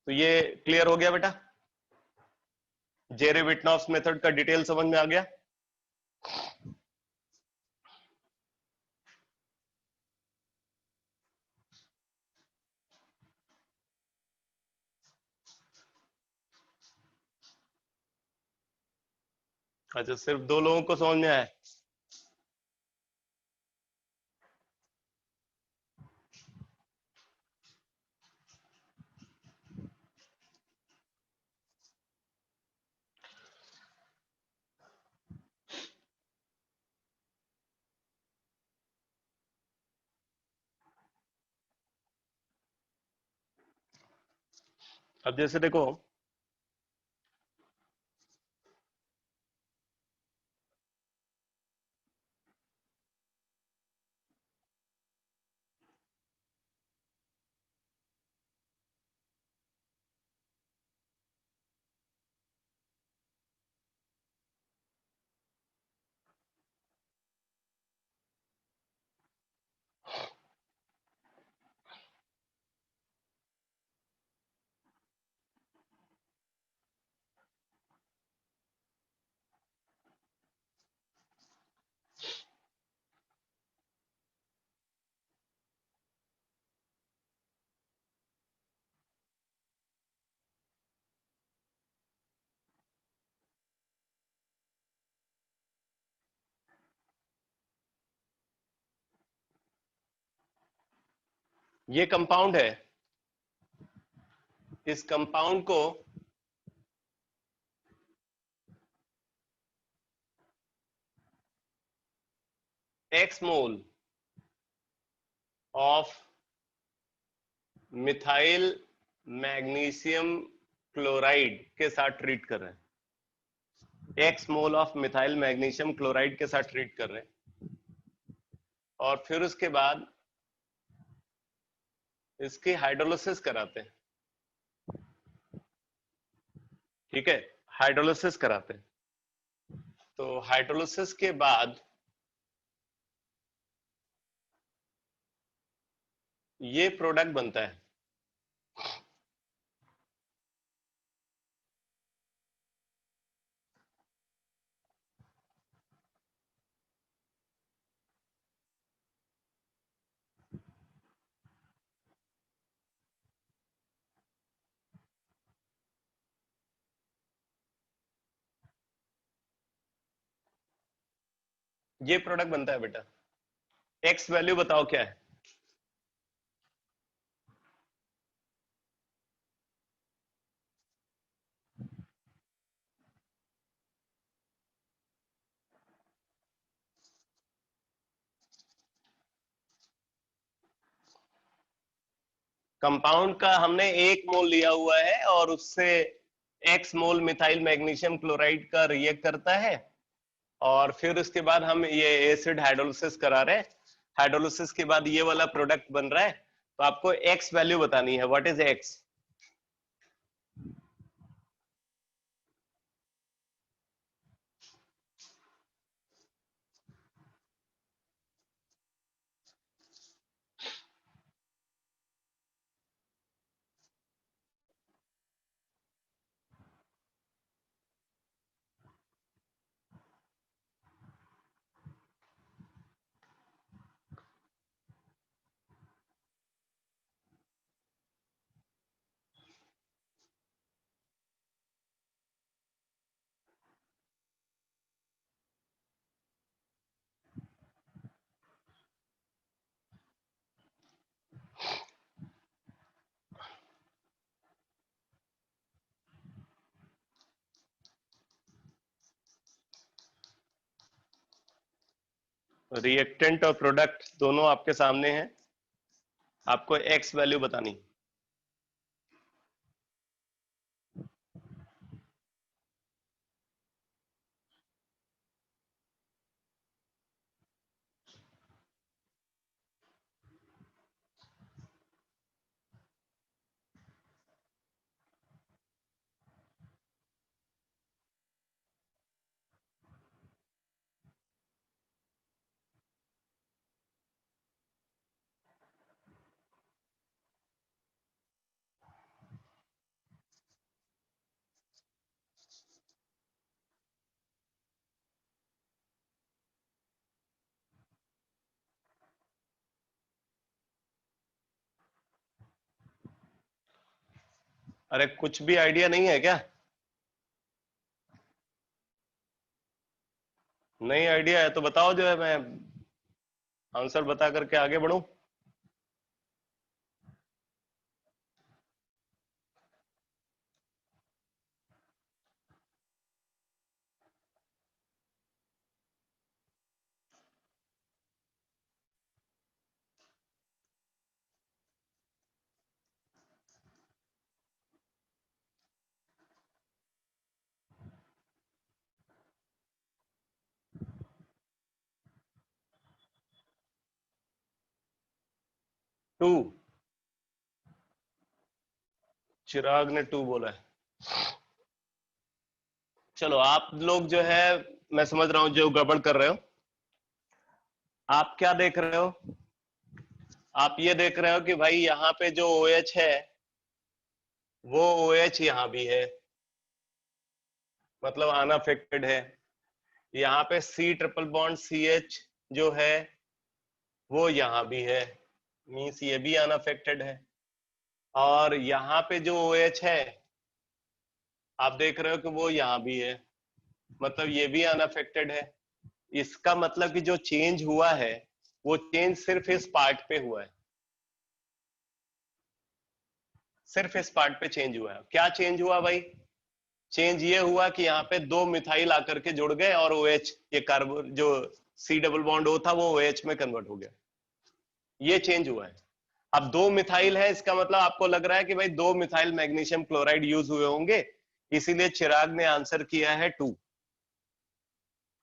तो ये क्लियर हो गया बेटा. जेरे-विटनॉफ्स मेथड का डिटेल समझ में आ गया. अच्छा, सिर्फ 2 लोगों को समझ में आया? अब जैसे देखो, ये कंपाउंड है, इस कंपाउंड को x mole of methyl magnesium chloride के साथ ट्रीट कर रहे हैं, x mole of methyl magnesium chloride के साथ ट्रीट कर रहे हैं, और फिर उसके बाद इसकी हाइड्रोलिसिस कराते हैं। ठीक है, हाइड्रोलिसिस कराते हैं। तो हाइड्रोलिसिस के बाद ये प्रोडक्ट बनता है। ये प्रोडक्ट बनता है बेटा। एक्स वैल्यू बताओ क्या है? कंपाउंड का हमने 1 मोल लिया हुआ है और उससे एक्स मोल मिथाइल मैग्नीशियम क्लोराइड का रिएक्ट करता है, और फिर उसके बाद हम ये एसिड हाइड्रोलिसिस करा रहे हैं। हाइड्रोलिसिस के बाद ये वाला प्रोडक्ट बन रहा है। तो आपको एक्स वैल्यू बतानी है, व्हाट इज एक्स? रिएक्टेंट और प्रोडक्ट दोनों आपके सामने हैं, आपको एक्स वैल्यू बतानी। अरे कुछ भी आइडिया नहीं है क्या? नहीं आइडिया है तो बताओ, जो है मैं आंसर बता करके आगे बढ़ूं। टू। चिराग ने टू बोला है। चलो आप लोग जो है, मैं समझ रहा हूं जो गड़बड़ कर रहे हो। आप क्या देख रहे हो? आप ये देख रहे हो कि भाई यहाँ पे जो OH है वो OH यहाँ भी है, मतलब अनअफेक्टेड है। यहाँ पे C ट्रिपल बॉन्ड CH जो है वो यहाँ भी है, मीन्स ये भी अनअफेक्टेड है। और यहाँ पे जो OH है आप देख रहे हो कि वो यहाँ भी है, मतलब ये भी अनअफेक्टेड है। इसका मतलब कि जो चेंज हुआ है वो चेंज सिर्फ इस पार्ट पे हुआ है, सिर्फ इस पार्ट पे चेंज हुआ है। क्या चेंज हुआ भाई? चेंज ये हुआ कि यहाँ पे दो मिथाइल आकर के जुड़ गए और OH, ये कार्बन जो C डबल बॉन्ड O था वो OH में कन्वर्ट हो गया, ये चेंज हुआ है। अब दो मिथाइल है, इसका मतलब आपको लग रहा है कि भाई दो मिथाइल मैग्नीशियम क्लोराइड यूज हुए होंगे, इसीलिए चिराग ने आंसर किया है टू।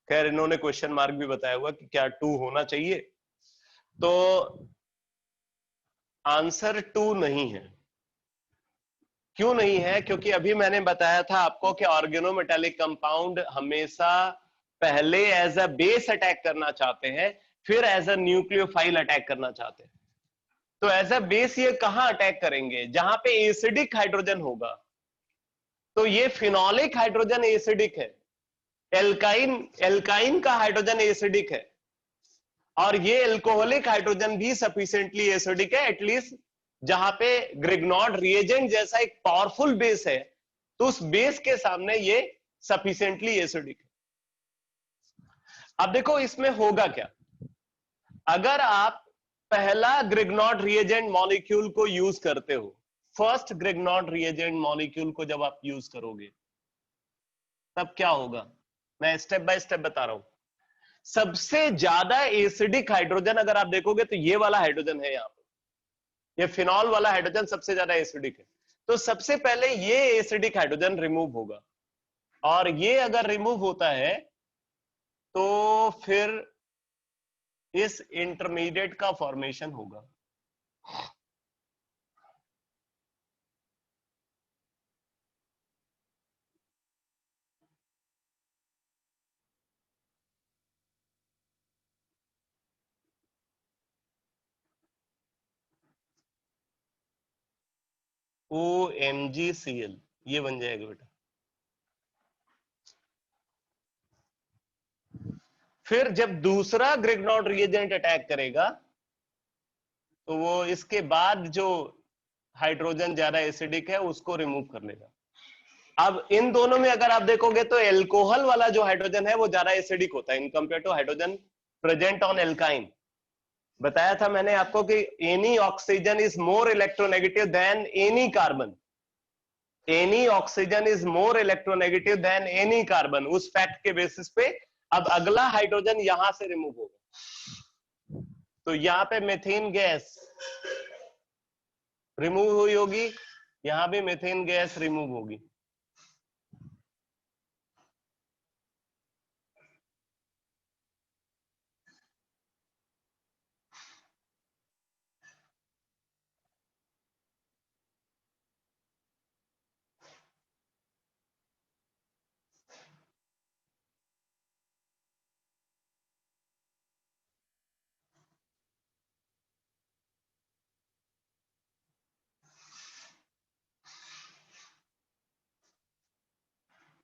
खैर इन्होंने क्वेश्चन मार्क भी बताया हुआ कि क्या टू होना चाहिए, तो आंसर टू नहीं है। क्यों नहीं है? क्योंकि अभी मैंने बताया था आपको कि ऑर्गेनोमेटालिक कंपाउंड हमेशा पहले एज अ बेस अटैक करना चाहते हैं, फिर एज अ न्यूक्लियोफाइल अटैक करना चाहते हैं। तो एज अ बेस ये कहां अटैक करेंगे? जहां पे एसिडिक हाइड्रोजन होगा। तो ये फिनोलिक हाइड्रोजन एसिडिक है, एल्काइन एल्काइन का हाइड्रोजन एसिडिक है, और ये एल्कोहलिक हाइड्रोजन भी सफिशिएंटली एसिडिक है। एटलीस्ट जहां पे ग्रिग्नॉड रिएजेंट जैसा एक पावरफुल बेस है, तो उस बेस के सामने ये सफिशिएंटली एसिडिक है। अब देखो इसमें होगा क्या, अगर आप पहला ग्रिग्नॉड रिएजेंट मॉलिक्यूल को यूज करते हो, फर्स्ट ग्रिग्नॉड रिएजेंट मॉलिक्यूल को जब आप यूज करोगे तब क्या होगा, मैं स्टेप बाय स्टेप बता रहा हूं। सबसे ज्यादा एसिडिक हाइड्रोजन अगर आप देखोगे तो ये वाला हाइड्रोजन है, यहां पर ये फिनॉल वाला हाइड्रोजन सबसे ज्यादा एसिडिक है। तो सबसे पहले ये एसिडिक हाइड्रोजन रिमूव होगा, और ये अगर रिमूव होता है तो फिर इस इंटरमीडिएट का फॉर्मेशन होगा। OMgCl ये बन जाएगा बेटा। फिर जब दूसरा ग्रिग्नॉड रिएजेंट अटैक करेगा तो वो इसके बाद जो हाइड्रोजन ज्यादा एसिडिक है उसको रिमूव कर लेगा। अब इन दोनों में अगर आप देखोगे तो एल्कोहल वाला जो हाइड्रोजन है वो ज्यादा एसिडिक होता है in compare to hydrogen present on alkyne. बताया था मैंने आपको कि any oxygen is more electronegative than any carbon, any oxygen is more electronegative than any carbon. उस फैक्ट के बेसिस पे अब अगला हाइड्रोजन यहां से रिमूव होगा, तो यहां पे मेथेन गैस रिमूव हुई होगी, यहां भी मेथेन गैस रिमूव होगी।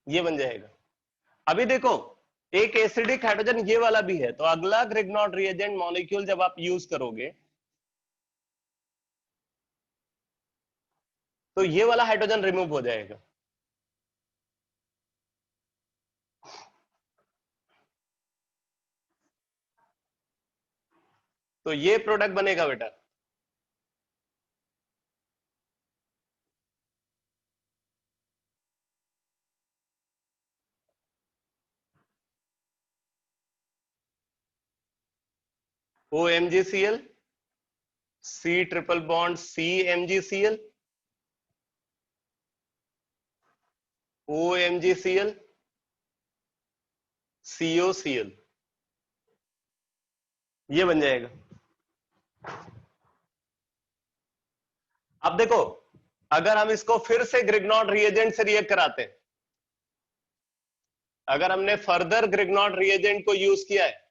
ये बन जाएगा। अभी देखो एक एसिडिक हाइड्रोजन ये वाला भी है, तो अगला ग्रिग्नॉड रिएजेंट मॉलिक्यूल जब आप यूज करोगे तो ये वाला हाइड्रोजन रिमूव हो जाएगा। तो ये प्रोडक्ट बनेगा बेटा। OMgCl, C triple bond CMgCl, OMgCl, COCl, ये बन जाएगा। अब देखो, अगर हम इसको फिर से ग्रिग्नॉट रिएजेंट से रिएक्ट कराते हैं, अगर हमने फर्दर ग्रिग्नॉट रिएजेंट को यूज किया है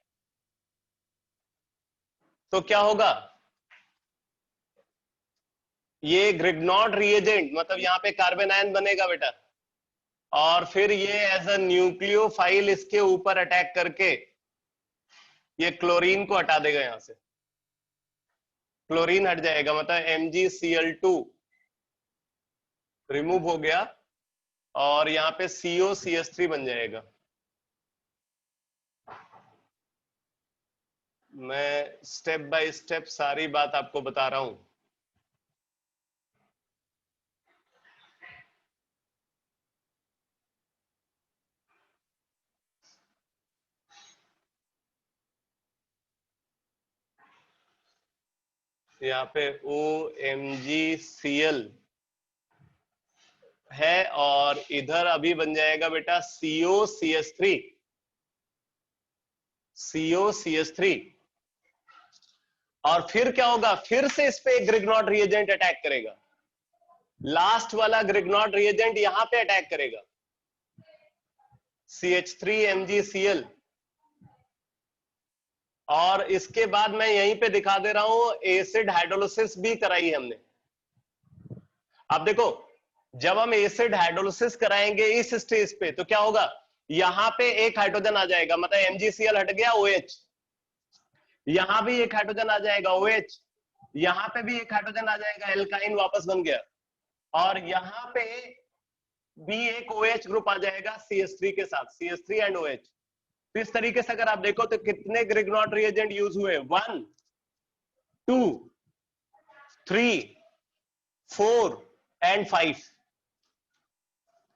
तो क्या होगा? ये ग्रिग्नॉट रिएजेंट मतलब यहां पे कार्बन आयन बनेगा बेटा, और फिर ये एज अ न्यूक्लियोफाइल इसके ऊपर अटैक करके ये क्लोरीन को हटा देगा। यहां से क्लोरीन हट जाएगा, मतलब MgCl2 रिमूव हो गया और यहां पे COCH3 बन जाएगा। मैं स्टेप बाय स्टेप सारी बात आपको बता रहा हूं। यहाँ पे OMgCl है और इधर अभी बन जाएगा बेटा COCH3, COCH3। और फिर क्या होगा? फिर से इस पे एक ग्रिग्नॉट रिएजेंट अटैक करेगा, लास्ट वाला ग्रिग्नॉट रिएजेंट यहां पे अटैक करेगा, CH3MgCl। और इसके बाद मैं यहीं पे दिखा दे रहा हूं, एसिड हाइड्रोलिसिस भी कराई हमने। अब देखो, जब हम एसिड हाइड्रोलिसिस कराएंगे इस स्टेज पे तो क्या होगा? यहां पे एक हाइड्रोजन आ जाएगा, मतलब MgCl हट गया, OH। यहां भी एक हाइड्रोजन आ जाएगा, OH। यहां पे भी एक हाइड्रोजन आ जाएगा, एल्काइन वापस बन गया। और यहां पे भी एक OH ग्रुप आ जाएगा CH3 के साथ, CH3 एंड OH। तो इस तरीके से अगर आप देखो तो कितने ग्रिग्नॉट रिएजेंट यूज हुए? 1 2 3 4 एंड 5।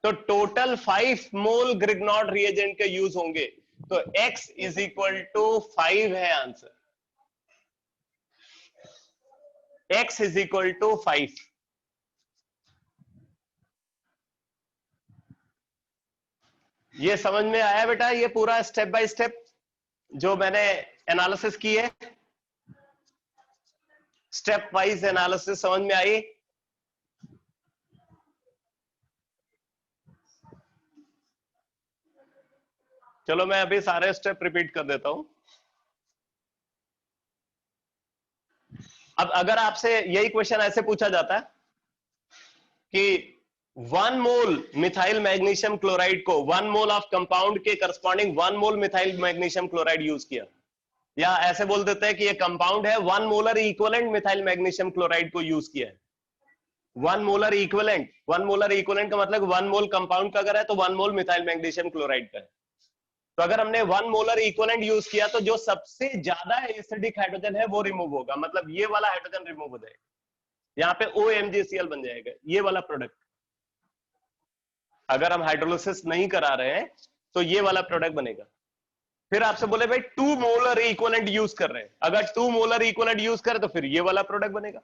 तो टोटल 5 मोल ग्रिग्नॉट रिएजेंट के यूज होंगे। तो X इज इक्वल टू 5 है answer. X is equal to 5। ये समझ में आया बेटा? ये पूरा स्टेप बाय स्टेप जो मैंने एनालिसिस की है, स्टेप वाइज एनालिसिस समझ में आई? चलो मैं अभी सारे स्टेप रिपीट कर देता हूं। अब अगर आपसे यही क्वेश्चन ऐसे पूछा जाता है कि 1 मोल मिथाइल मैग्नीशियम क्लोराइड को 1 मोल ऑफ कंपाउंड के करस्पॉन्डिंग 1 मोल मिथाइल मैग्नीशियम क्लोराइड यूज किया, या ऐसे बोल देते हैं कि ये कंपाउंड है 1 molar equivalent methyl magnesium chloride को यूज किया है। 1 मोलर इक्विवेलेंट, 1 मोलर इक्विवेलेंट का मतलब 1 मोल कंपाउंड का अगर है तो 1 मोल मिथाइल मैग्नीशियम क्लोराइड का है। तो अगर हमने 1 मोलर इक्विवेलेंट यूज किया तो जो सबसे ज्यादा एसिडिक हाइड्रोजन है वो रिमूव होगा, मतलब ये वाला हाइड्रोजन रिमूव हो जाएगा। यहाँ पे OMgCl बन जाएगा, ये वाला प्रोडक्ट। अगर हम हाइड्रोलिसिस नहीं करा रहे हैं तो ये वाला प्रोडक्ट बनेगा। फिर आपसे बोले भाई 2 मोलर इक्विवेलेंट यूज कर रहे हैं, अगर 2 मोलर इक्विवेलेंट यूज करें तो फिर ये वाला प्रोडक्ट बनेगा।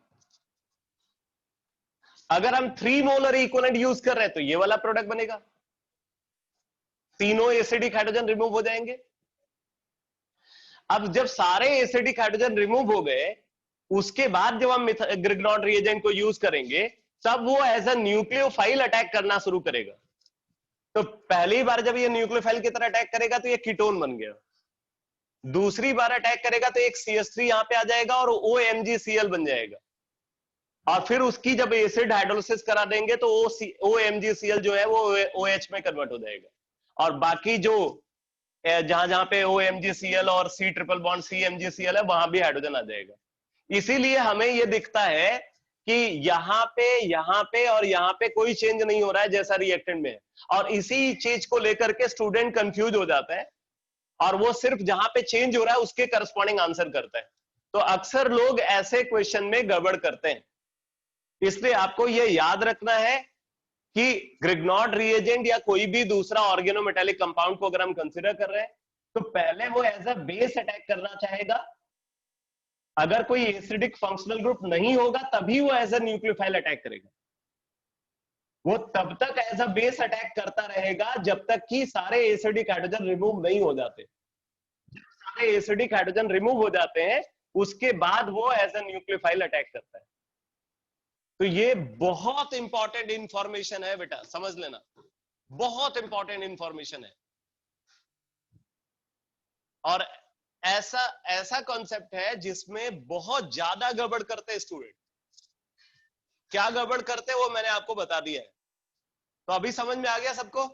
अगर हम 3 मोलर इक्विवेलेंट यूज कर रहे हैं तो ये वाला प्रोडक्ट बनेगा। तीनों एसिडिक हाइड्रोजन रिमूव हो जाएंगे। अब जब सारे एसिडिक हाइड्रोजन रिमूव हो गए, उसके बाद जब हम ग्रिग्नॉट रिएजेंट को यूज करेंगे तब वो एज अ न्यूक्लियोफाइल अटैक करना शुरू करेगा। तो पहली बार जब ये न्यूक्लियोफाइल की तरह अटैक करेगा तो ये कीटोन बन गया। दूसरी बार अटैक करेगा तो एक CH3 यहां पे आ जाएगा और OMgCl बन जाएगा। और फिर उसकी जब एसिड हाइड्रोलिसिस करा देंगे तो OMgCl जो है वो OH में कन्वर्ट हो जाएगा। और बाकी जो जहां जहां पे OMgCl और C ट्रिपल बॉन्ड CMgCl है वहां भी हाइड्रोजन आ जाएगा। इसीलिए हमें ये दिखता है कि यहाँ पे और यहाँ पे कोई चेंज नहीं हो रहा है जैसा रिएक्टेंट में है। और इसी चीज को लेकर के स्टूडेंट कंफ्यूज हो जाता है और वो सिर्फ जहां पे चेंज हो रहा है उसके करस्पॉन्डिंग आंसर करता है। तो अक्सर लोग ऐसे क्वेश्चन में गड़बड़ करते हैं, इसलिए आपको यह याद रखना है कि ग्रिग्नॉर्ड रिएजेंट या कोई भी दूसरा ऑर्गेनोमेटेलिक कंपाउंड को अगर हम कंसीडर कर रहे हैं तो पहले वो एज अ बेस अटैक करना चाहेगा। अगर कोई एसिडिक फंक्शनल ग्रुप नहीं होगा तभी वो एज अ न्यूक्लियोफाइल अटैक करेगा। वो तब तक एज अ बेस अटैक करता रहेगा जब तक कि सारे एसिडिक हाइड्रोजन रिमूव नहीं हो जाते। जब सारे एसिडिक हाइड्रोजन रिमूव हो जाते हैं उसके बाद वो एज अ न्यूक्लियोफाइल अटैक करता है। तो ये बहुत इंपॉर्टेंट इंफॉर्मेशन है बेटा, समझ लेना, बहुत इंपॉर्टेंट इंफॉर्मेशन है। और ऐसा ऐसा कॉन्सेप्ट है जिसमें बहुत ज्यादा गड़बड़ करते हैं स्टूडेंट। क्या गड़बड़ करते हैं वो मैंने आपको बता दिया है। तो अभी समझ में आ गया सबको?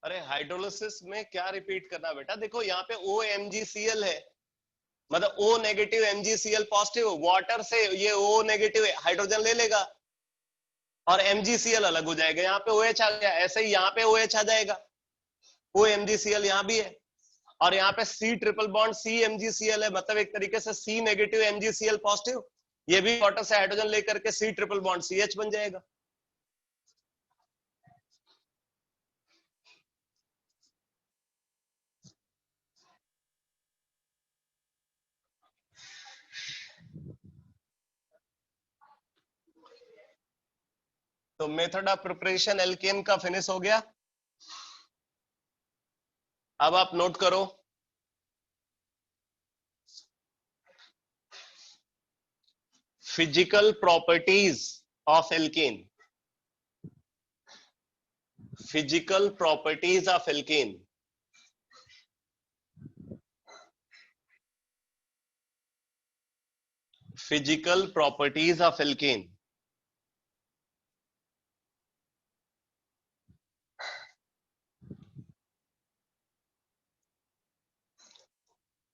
अरे हाइड्रोलिसिस में क्या रिपीट करना बेटा, देखो यहाँ पे OMgCl है, मतलब O negative MgCl positive, water से ये O नेगेटिव हाइड्रोजन ले लेगा और MgCl अलग हो जाएगा, यहाँ पे OH आ गया, ऐसे ही यहाँ पे OH आ जाएगा, OMgCl यहाँ भी है, और यहाँ पे C ट्रिपल बॉन्ड CMgCl है, मतलब एक तरीके से C नेगेटिव MgCl पॉजिटिव, ये भी वाटर से हाइड्रोजन लेकर के C ट्रिपल बॉन्ड CH बन जाएगा। तो मेथड ऑफ प्रिपरेशन एल्केन का फिनिश हो गया। अब आप नोट करो, physical properties of alkane, physical properties of alkane. Physical properties of alkane.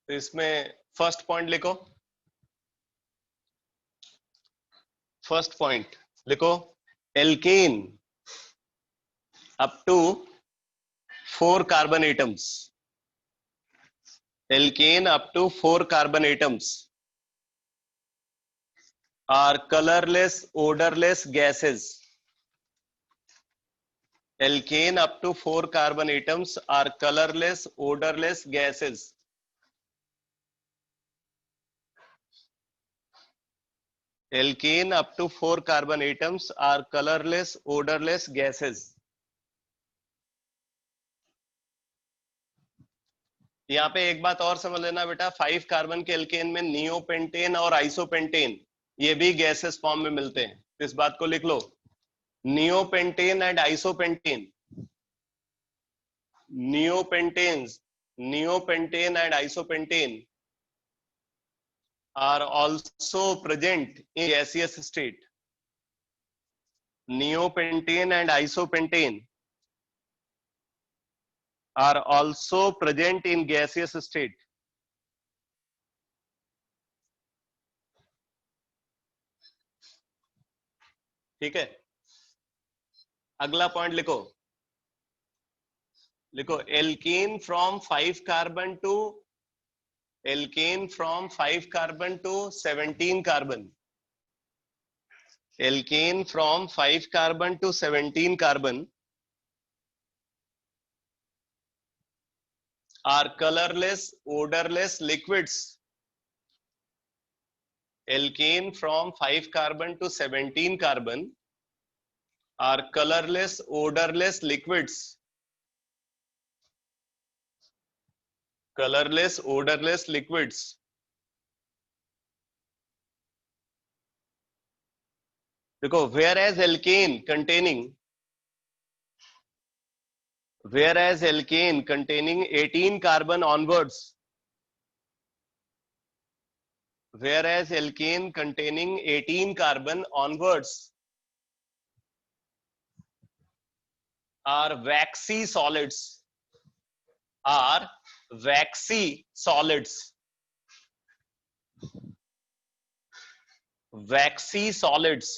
तो इसमें फर्स्ट पॉइंट लिखो, फर्स्ट पॉइंट लिखो, alkane up to 4 carbon atoms, alkane up to 4 carbon atoms are colorless, odorless gases. Alkane up to 4 carbon atoms are colorless, odorless gases. Alkane up to 4 carbon atoms are colorless, odorless gases. यहाँ पे एक बात और समझ लेना बेटा, 5 कार्बन के एल्केन में नियोपेंटेन और आइसोपेंटेन ये भी गैसेस फॉर्म में मिलते हैं, इस बात को लिख लो, neopentane and isopentane, neopentane and isopentane are also present in gaseous state. Neopentane and isopentane are also present in gaseous state. ठीक है, अगला पॉइंट लिखो, लिखो alkane from 5 carbon to, alkane from 5 carbon to 17 carbon, alkane from 5 carbon to 17 carbon are colorless, odorless liquids. Alkane from 5 carbon to 17 carbon are colorless, odorless liquids. Colorless, odorless liquids. देखो, whereas alkane containing 18 carbon onwards, whereas alkane containing 18 carbon onwards are waxy solids, are vaccine solids, vaccine solids.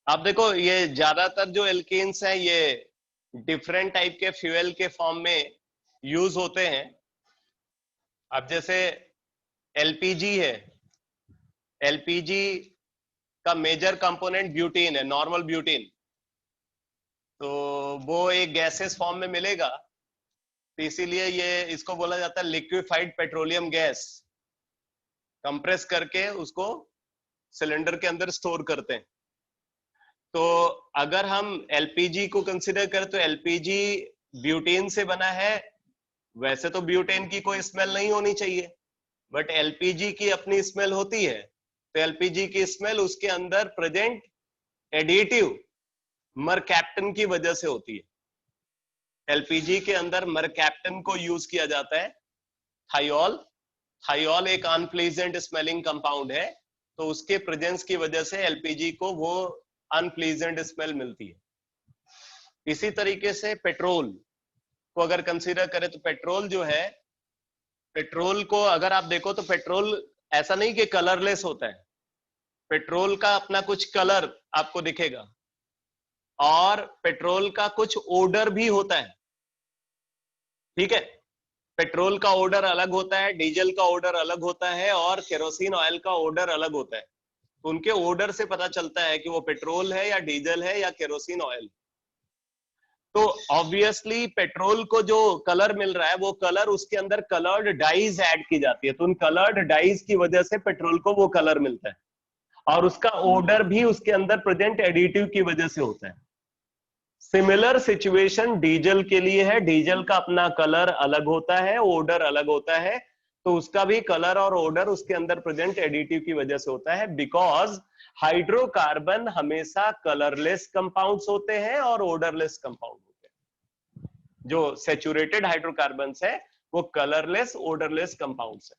आप देखो ये ज्यादातर जो एल्केन्स हैं ये डिफरेंट टाइप के फ्यूल के फॉर्म में यूज होते हैं। अब जैसे एलपीजी है, एलपीजी का मेजर कंपोनेंट ब्यूटीन है, नॉर्मल ब्यूटीन, तो वो एक गैसेस फॉर्म में मिलेगा, तो इसीलिए ये इसको बोला जाता है लिक्विफाइड पेट्रोलियम गैस। कंप्रेस करके उसको सिलेंडर के अंदर स्टोर करते हैं। तो अगर हम एलपीजी को कंसिडर करें तो एलपीजी ब्यूटेन से बना है। वैसे तो ब्यूटेन की कोई स्मेल नहीं होनी चाहिए, बट एलपीजी की अपनी स्मेल होती है। तो एलपीजी की स्मेल उसके अंदर प्रेजेंट एडिटिव मरकैप्टन की वजह से होती है। एलपीजी के अंदर मरकैप्टन को यूज किया जाता है, थायोल। थायोल एक अनप्लीजेंट स्मेलिंग कंपाउंड है, तो उसके प्रेजेंस की वजह से एलपीजी को वो अनप्लीजेंट स्मेल मिलती है। इसी तरीके से पेट्रोल को अगर कंसीडर करें तो पेट्रोल जो है, पेट्रोल को अगर आप देखो तो पेट्रोल ऐसा नहीं कि कलरलेस होता है। पेट्रोल का अपना कुछ कलर आपको दिखेगा और पेट्रोल का कुछ ओडर भी होता है। ठीक है, पेट्रोल का ओडर अलग होता है, डीजल का ओडर अलग होता है और केरोसिन ऑयल का ओडर अलग होता है। तो उनके ओडर से पता चलता है कि वो पेट्रोल है या डीजल है या केरोसिन ऑयल। तो ऑब्वियसली पेट्रोल को जो कलर मिल रहा है वो कलर उसके अंदर कलर्ड डाइज ऐड की जाती है, तो उन कलर्ड डाइज की वजह से पेट्रोल को वो कलर मिलता है और उसका ओडर भी उसके अंदर प्रेजेंट एडिटिव की वजह से होता है। सिमिलर सिचुएशन डीजल के लिए है। डीजल का अपना कलर अलग होता है, ओडर अलग होता है, तो उसका भी कलर और ओडर उसके अंदर प्रेजेंट एडिटिव की वजह से होता है। बिकॉज हाइड्रोकार्बन हमेशा कलरलेस कंपाउंड्स होते हैं और ओडरलेस कंपाउंड होते हैं। जो सैचुरेटेड हाइड्रोकार्बन्स है वो कलरलेस ओडरलेस कंपाउंड्स है।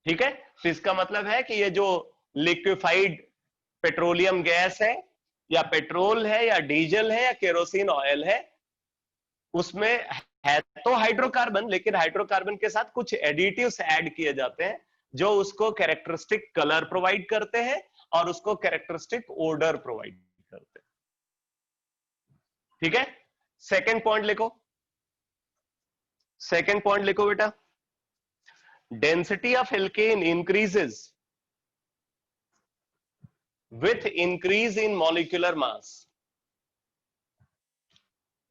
ठीक है, तो इसका मतलब है कि ये जो लिक्विफाइड पेट्रोलियम गैस है या पेट्रोल है या डीजल है या केरोसिन ऑयल है, उसमें है तो हाइड्रोकार्बन, लेकिन हाइड्रोकार्बन के साथ कुछ एडिटिव्स ऐड किए जाते हैं जो उसको कैरेक्टरिस्टिक कलर प्रोवाइड करते हैं और उसको कैरेक्टरिस्टिक ओडर प्रोवाइड करते हैं। ठीक है, सेकंड पॉइंट लिखो, सेकंड पॉइंट लिखो बेटा। Density of alkene increases with increase in molecular mass.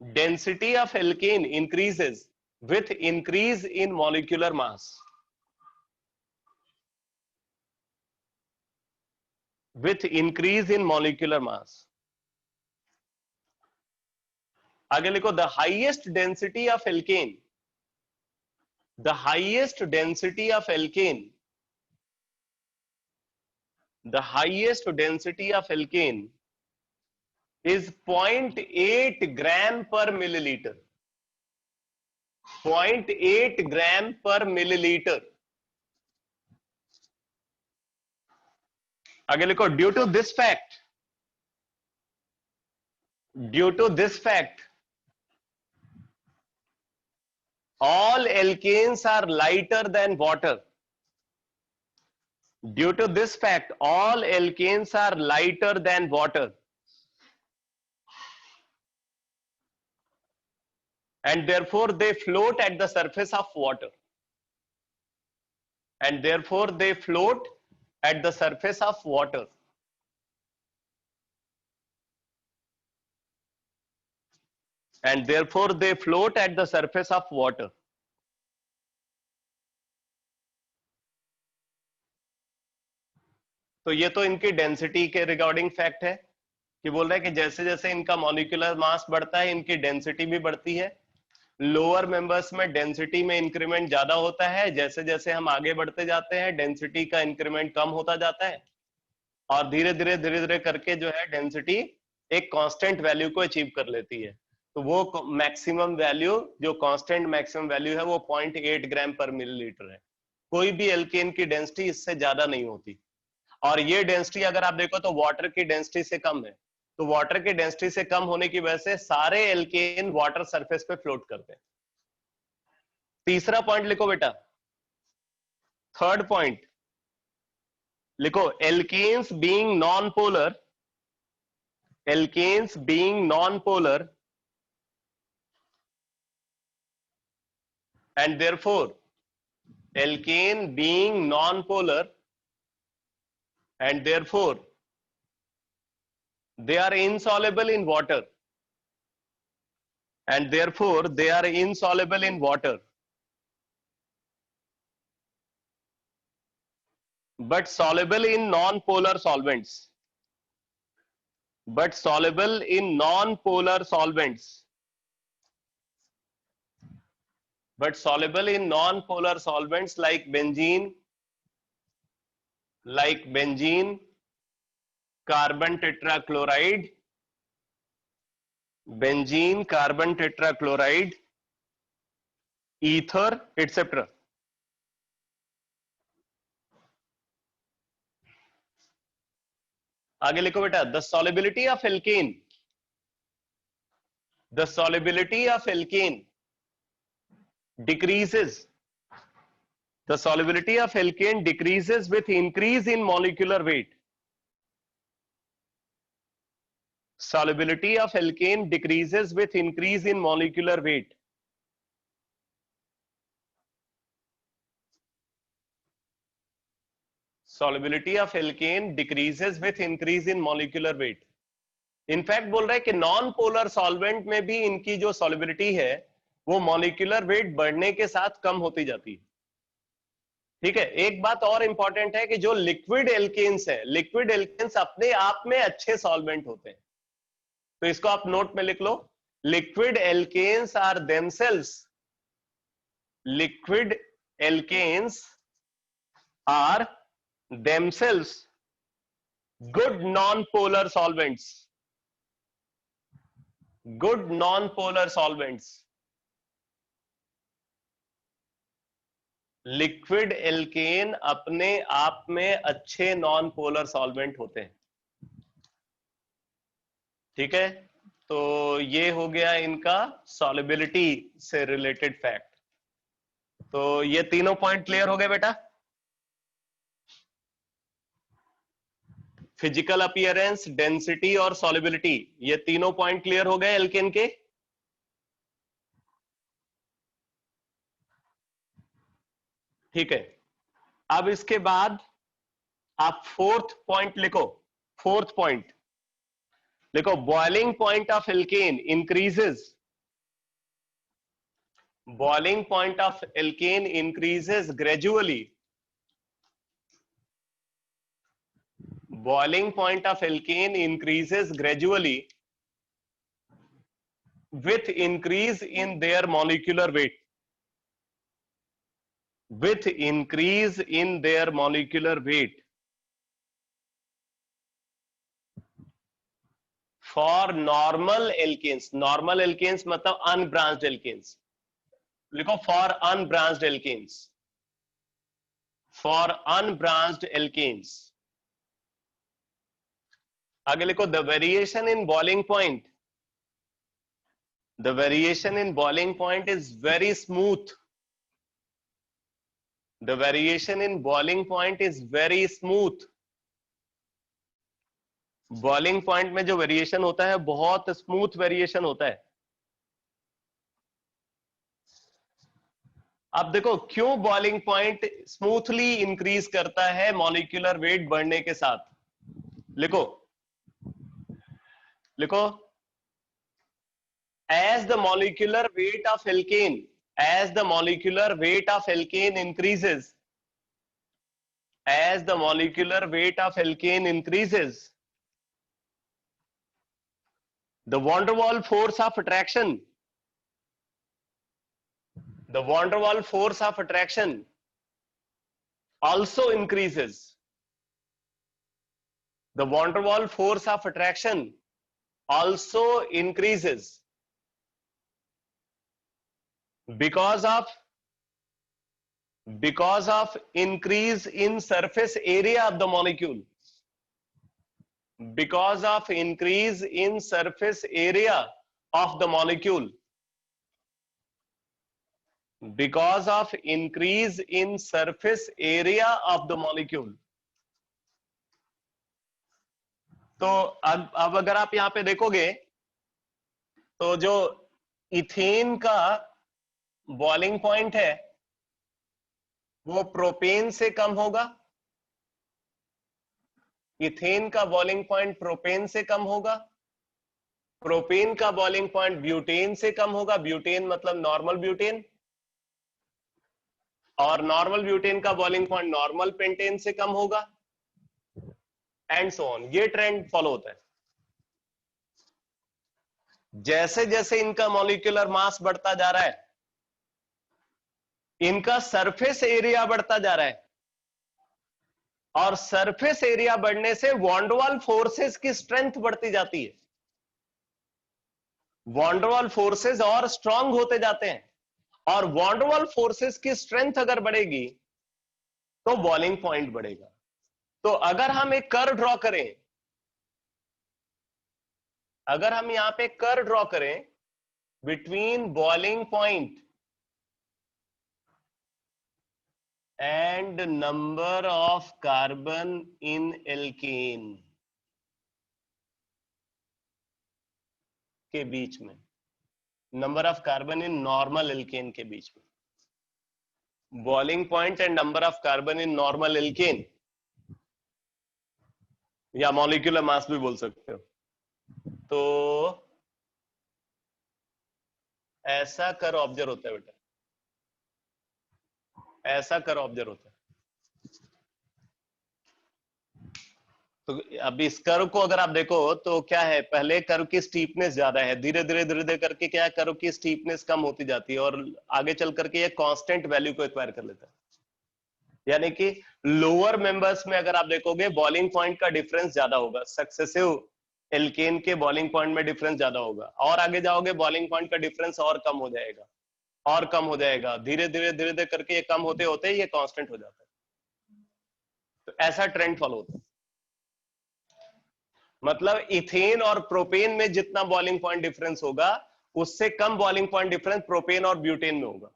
Density of alkane increases with increase in molecular mass. With increase in molecular mass. आगे लिखो, the highest density of alkane, the highest density of alkane, the highest density of alkane is 0.8 gram per milliliter. 0.8 gram per milliliter. आगे लिखो, due to this fact, due to this fact, all alkanes are lighter than water. Due to this fact, all alkanes are lighter than water. And therefore they float at the surface of water. And therefore they float at the surface of water. And therefore they float at the surface of water. तो ये तो इनकी डेंसिटी के रिगार्डिंग फैक्ट है कि बोल रहा है कि जैसे जैसे इनका मॉलिक्यूलर मास बढ़ता है इनकी डेंसिटी भी बढ़ती है। लोअर मेंबर्स में डेंसिटी में इंक्रीमेंट ज्यादा होता है, जैसे जैसे हम आगे बढ़ते जाते हैं डेंसिटी का इंक्रीमेंट कम होता जाता है और धीरे धीरे करके जो है डेंसिटी एक कांस्टेंट वैल्यू को अचीव कर लेती है। तो वो मैक्सिमम वैल्यू, जो कांस्टेंट मैक्सिमम वैल्यू है वो 0.8 ग्राम पर मिलीलीटर है। कोई भी एल्केन की डेंसिटी इससे ज्यादा नहीं होती और ये डेंसिटी अगर आप देखो तो वाटर की डेंसिटी से कम है। तो वाटर की डेंसिटी से कम होने की वजह से सारे एल्केन वाटर सरफेस पे फ्लोट करते हैं। तीसरा पॉइंट लिखो बेटा, थर्ड पॉइंट लिखो, alkanes being non polar, alkanes being non polar and therefore alkane being non-polar and therefore they are insoluble in water, and therefore they are insoluble in water, but soluble in non-polar solvents, but soluble in non-polar solvents, but soluble in non-polar solvents like benzene, carbon tetrachloride, benzene, carbon tetrachloride, ether, etc. आगे लिखो बेटा, the solubility of alkane, the solubility of alkane decreases, the solubility of alkane decreases with increase in molecular weight. Solubility of alkane decreases with increase in molecular weight. Solubility of alkane decreases with increase in molecular weight. In fact बोल रहा है कि नॉन पोलर सॉल्वेंट में भी इनकी जो सॉल्युबिलिटी है वो मॉलिक्यूलर वेट बढ़ने के साथ कम होती जाती है। ठीक है, एक बात और इंपॉर्टेंट है कि जो लिक्विड एल्केन्स है, लिक्विड एल्केन्स अपने आप में अच्छे सॉल्वेंट होते हैं, तो इसको आप नोट में लिख लो, liquid alkanes are themselves, liquid alkanes are themselves good non polar solvents, good non polar solvents. Liquid alkane अपने आप में अच्छे नॉन पोलर सॉल्वेंट होते हैं। ठीक है, तो ये हो गया इनका सॉल्युबिलिटी से रिलेटेड फैक्ट। तो ये तीनों पॉइंट क्लियर हो गए बेटा? फिजिकल अपीयरेंस, डेंसिटी और सॉल्युबिलिटी, ये तीनों पॉइंट क्लियर हो गए एल्केन के। ठीक है, अब इसके बाद आप फोर्थ पॉइंट लिखो, फोर्थ पॉइंट लिखो, boiling point of alkene increases, boiling point of alkene increases gradually, boiling point of alkane increases gradually with increase in their molecular weight, with increase in their molecular weight. For normal alkanes, normal alkanes मतलब unbranched alkanes, लिखो for unbranched alkanes, for unbranched alkanes। आगे लिखो, the variation in boiling point, the variation in boiling point is very smooth, the variation in boiling point is very smooth। Boiling point में जो वेरिएशन होता है बहुत स्मूथ वेरिएशन होता है। अब देखो क्यों बॉइलिंग पॉइंट स्मूथली इंक्रीज करता है मॉलिक्यूलर वेट बढ़ने के साथ, लिखो लिखो, as the molecular weight of alkane, as the molecular weight of alkane increases, as the molecular weight of alkane increases, the van der Waals force of attraction, the van der Waals force of attraction also increases, the van der Waals force of attraction also increases because of increase in surface area of the molecule, because of increase in surface area of the molecule. Because of increase in surface area of the molecule. तो अब अगर आप यहां पे देखोगे तो जो इथेन का बॉइलिंग पॉइंट है वो प्रोपेन से कम होगा, इथेन का बॉइलिंग पॉइंट प्रोपेन से कम होगा, प्रोपेन का बॉइलिंग पॉइंट ब्यूटेन से कम होगा, ब्यूटेन मतलब नॉर्मल ब्यूटेन, और नॉर्मल ब्यूटेन का बॉइलिंग पॉइंट नॉर्मल पेंटेन से कम होगा, एंड सो ऑन। ये ट्रेंड फॉलो होता है। जैसे जैसे इनका मॉलिक्यूलर मास बढ़ता जा रहा है, इनका सरफेस एरिया बढ़ता जा रहा है, और सरफेस एरिया बढ़ने से वॉन्डरवाल फोर्सेस की स्ट्रेंथ बढ़ती जाती है, वॉन्डरवाल फोर्सेस और स्ट्रांग होते जाते हैं, और वॉन्डरवाल फोर्सेस की स्ट्रेंथ अगर बढ़ेगी तो बॉइलिंग पॉइंट बढ़ेगा। तो अगर हम एक कर्व ड्रॉ करें, अगर हम यहां पे कर्व ड्रॉ करें between boiling point and number of carbon in alkane के बीच में, number of carbon in normal alkane के बीच में, boiling point and number of carbon in normal alkane, या मॉलिक्यूलर मास भी बोल सकते हो, तो ऐसा कर्व ऑब्जर्व होता है बेटा, ऐसा कर्व ऑब्जर्व होता है। तो अब इस कर्व को अगर आप देखो तो क्या है, पहले कर्व की स्टीपनेस ज्यादा है, धीरे धीरे धीरे धीरे करके क्या है, कर्व की स्टीपनेस कम होती जाती है, और आगे चल करके ये कांस्टेंट वैल्यू को एक्वायर कर लेता है। यानी कि लोअर मेंबर्स में अगर आप देखोगे बॉइलिंग पॉइंट का डिफरेंस ज्यादा होगा, सक्सेसिव एल्केन के बॉइलिंग पॉइंट में डिफरेंस ज्यादा होगा, और आगे जाओगे बॉइलिंग पॉइंट का डिफरेंस और कम हो जाएगा, और कम हो जाएगा, धीरे धीरे धीरे धीरे करके ये कम होते होते ये कांस्टेंट हो जाता है। तो ऐसा ट्रेंड फॉलो होता है। मतलब इथेन और प्रोपेन में जितना बॉइलिंग पॉइंट डिफरेंस होगा उससे कम बॉइलिंग पॉइंट डिफरेंस प्रोपेन और ब्यूटेन में होगा,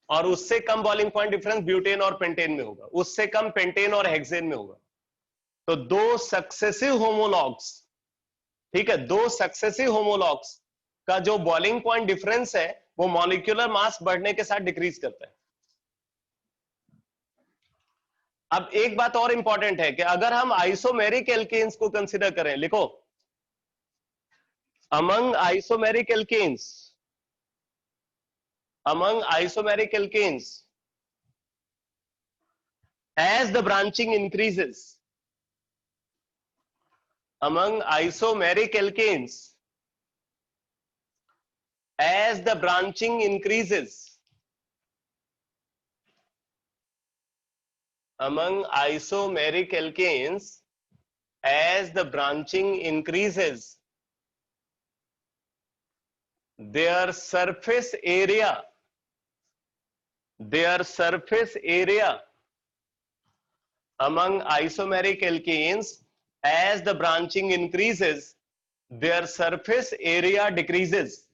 और उससे कम बॉइलिंग पॉइंट डिफरेंस ब्यूटेन और पेंटेन में होगा, उससे कम पेंटेन और हेक्सेन में होगा। तो दो सक्सेसिव होमोलॉग्स, ठीक है, दो सक्सेसिव होमोलॉग्स का जो बॉइलिंग पॉइंट डिफरेंस है वो मॉलिक्यूलर मास बढ़ने के साथ डिक्रीज करता है। अब एक बात और इंपॉर्टेंट है कि अगर हम आइसोमेरिक एल्केन्स को कंसीडर करें, लिखो among isomeric alkanes, among isomeric alkanes, as the branching increases, among isomeric alkanes, as the branching increases, among isomeric alkanes, as the branching increases, their surface area among isomeric alkanes, as the branching increases, their surface area decreases.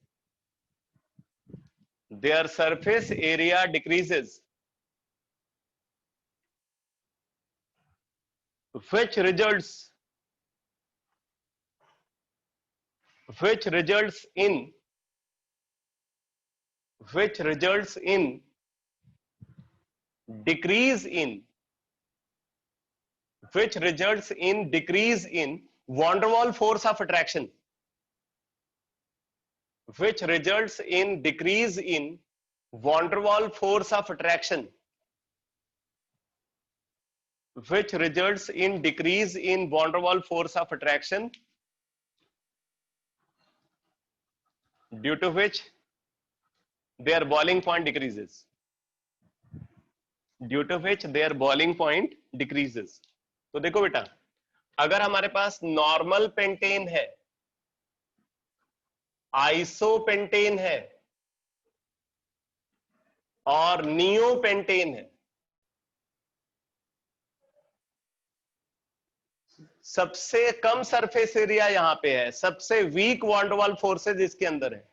Their surface area decreases, which results in decrease in van der Waals force of attraction, which results in decrease in van der Waals force of attraction, which results in decrease in van der Waals force of attraction, due to which their boiling point decreases, due to which their boiling point decreases. तो देखो बेटा, अगर हमारे पास नॉर्मल पेंटेन है, आइसोपेंटेन है और नियोपेंटेन है, सबसे कम सरफेस एरिया यहां पे है, सबसे weak van der Waals forces इसके अंदर है,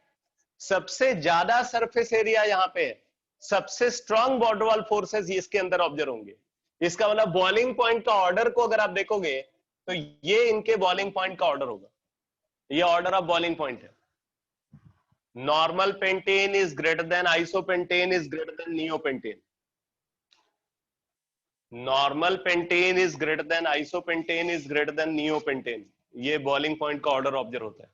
सबसे ज्यादा सरफेस एरिया यहां पे है, सबसे strong van der Waals forces इसके अंदर ऑब्जर्व होंगे। इसका मतलब बॉइलिंग पॉइंट का ऑर्डर को अगर आप देखोगे तो ये इनके बॉइलिंग पॉइंट का ऑर्डर होगा, ये ऑर्डर ऑफ बॉइलिंग पॉइंट है। Normal pentane is greater than isopentane is greater than neopentane, normal pentane is greater than isopentane is greater than neopentane, ये बॉइलिंग पॉइंट का ऑर्डर ऑब्जर्व होता है।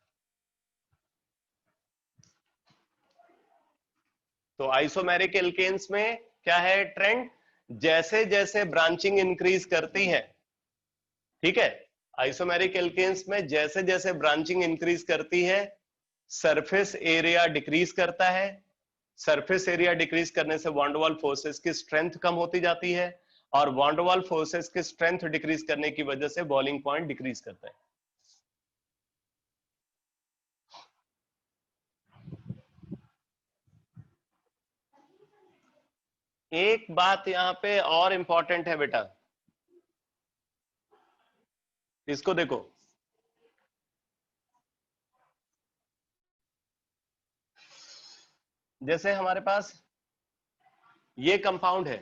तो आइसोमेरिक एल्केन्स में क्या है ट्रेंड, जैसे जैसे ब्रांचिंग इंक्रीज करती है, ठीक है, आइसोमेरिक एल्केन्स में जैसे जैसे ब्रांचिंग इंक्रीज करती है सरफेस एरिया डिक्रीज करता है, सरफेस एरिया डिक्रीज करने से वॉन डेर वाल्स फोर्सेस की स्ट्रेंथ कम होती जाती है, और वॉन डेर वाल्स फोर्सेस की स्ट्रेंथ डिक्रीज करने की वजह से बॉइलिंग पॉइंट डिक्रीज करता है। एक बात यहां पे और इंपॉर्टेंट है बेटा, इसको देखो, जैसे हमारे पास ये कंपाउंड है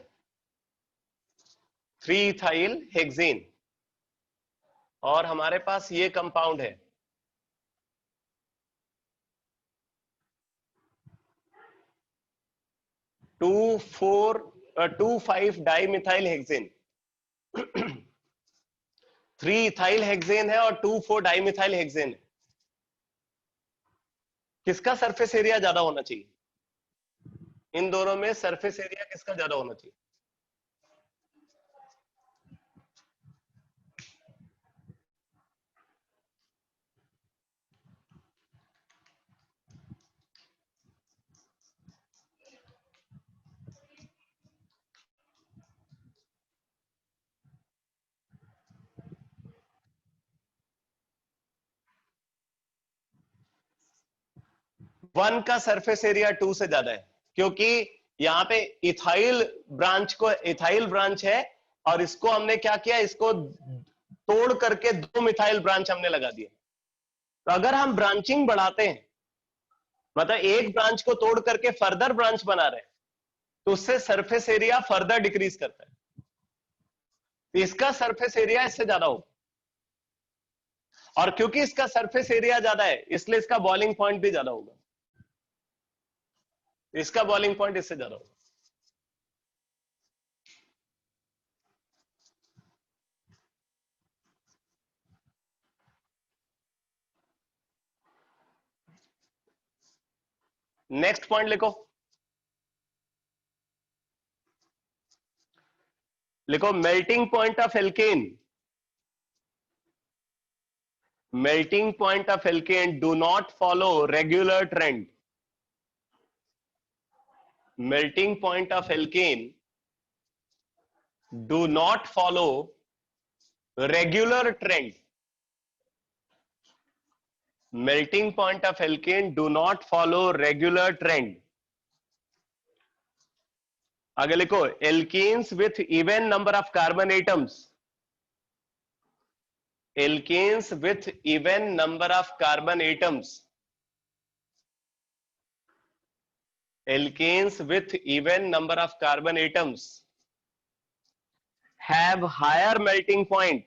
3-इथाइल हेक्सेन, और हमारे पास ये कंपाउंड है 2,5 डाइमिथाइल हेक्सेन। 3-इथाइल हेक्सेन है और 2,4 डाइमिथाइल हेक्सेन है। किसका सरफेस एरिया ज्यादा होना चाहिए, इन दोनों में सरफेस एरिया किसका ज्यादा होना चाहिए? वन का सरफेस एरिया 2 से ज्यादा है, क्योंकि यहाँ पे इथाइल ब्रांच को, इथाइल ब्रांच है और इसको हमने क्या किया, इसको तोड़ करके 2 मिथाइल ब्रांच हमने लगा दिया। तो अगर हम ब्रांचिंग बढ़ाते हैं, मतलब एक ब्रांच को तोड़ करके फर्दर ब्रांच बना रहे हैं, तो उससे सरफेस एरिया फर्दर डिक्रीज करता है, तो इसका सरफेस एरिया इससे ज्यादा होगा, और क्योंकि इसका सरफेस एरिया ज्यादा है इसलिए इसका बॉइलिंग पॉइंट भी ज्यादा होगा, इसका बॉइलिंग पॉइंट इससे ज्यादा होगा। नेक्स्ट पॉइंट लिखो, लिखो melting point of alkene, melting point of alkane do not follow regular trend, melting point of alkane do not follow regular trend, melting point of alkane do not follow regular trend। आगे लिखो alkenes with even number of carbon atoms, alkenes with even number of carbon atoms, alkenes with even number of carbon atoms have higher melting point,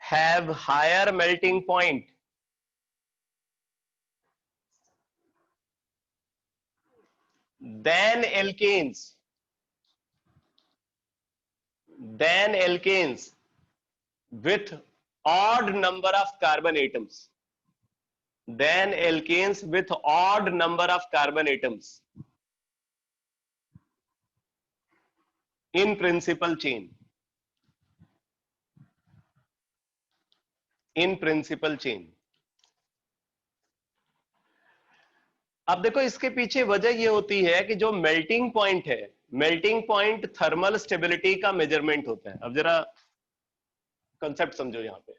have higher melting point than alkanes, than alkanes with odd number of carbon atoms, than alkanes with odd number of carbon atoms in principal chain, in principal chain। अब देखो इसके पीछे वजह ये होती है कि जो मेल्टिंग पॉइंट है, मेल्टिंग पॉइंट थर्मल स्टेबिलिटी का मेजरमेंट होता है। अब जरा कंसेप्ट समझो, यहां पे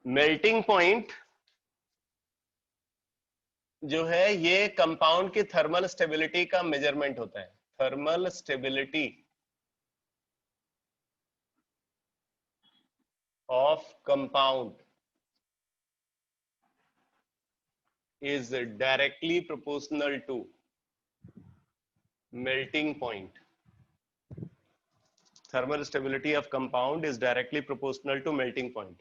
मेल्टिंग पॉइंट जो है ये कंपाउंड की थर्मल स्टेबिलिटी का मेजरमेंट होता है, thermal stability of compound is directly proportional to melting point. Thermal stability of compound is directly proportional to melting point.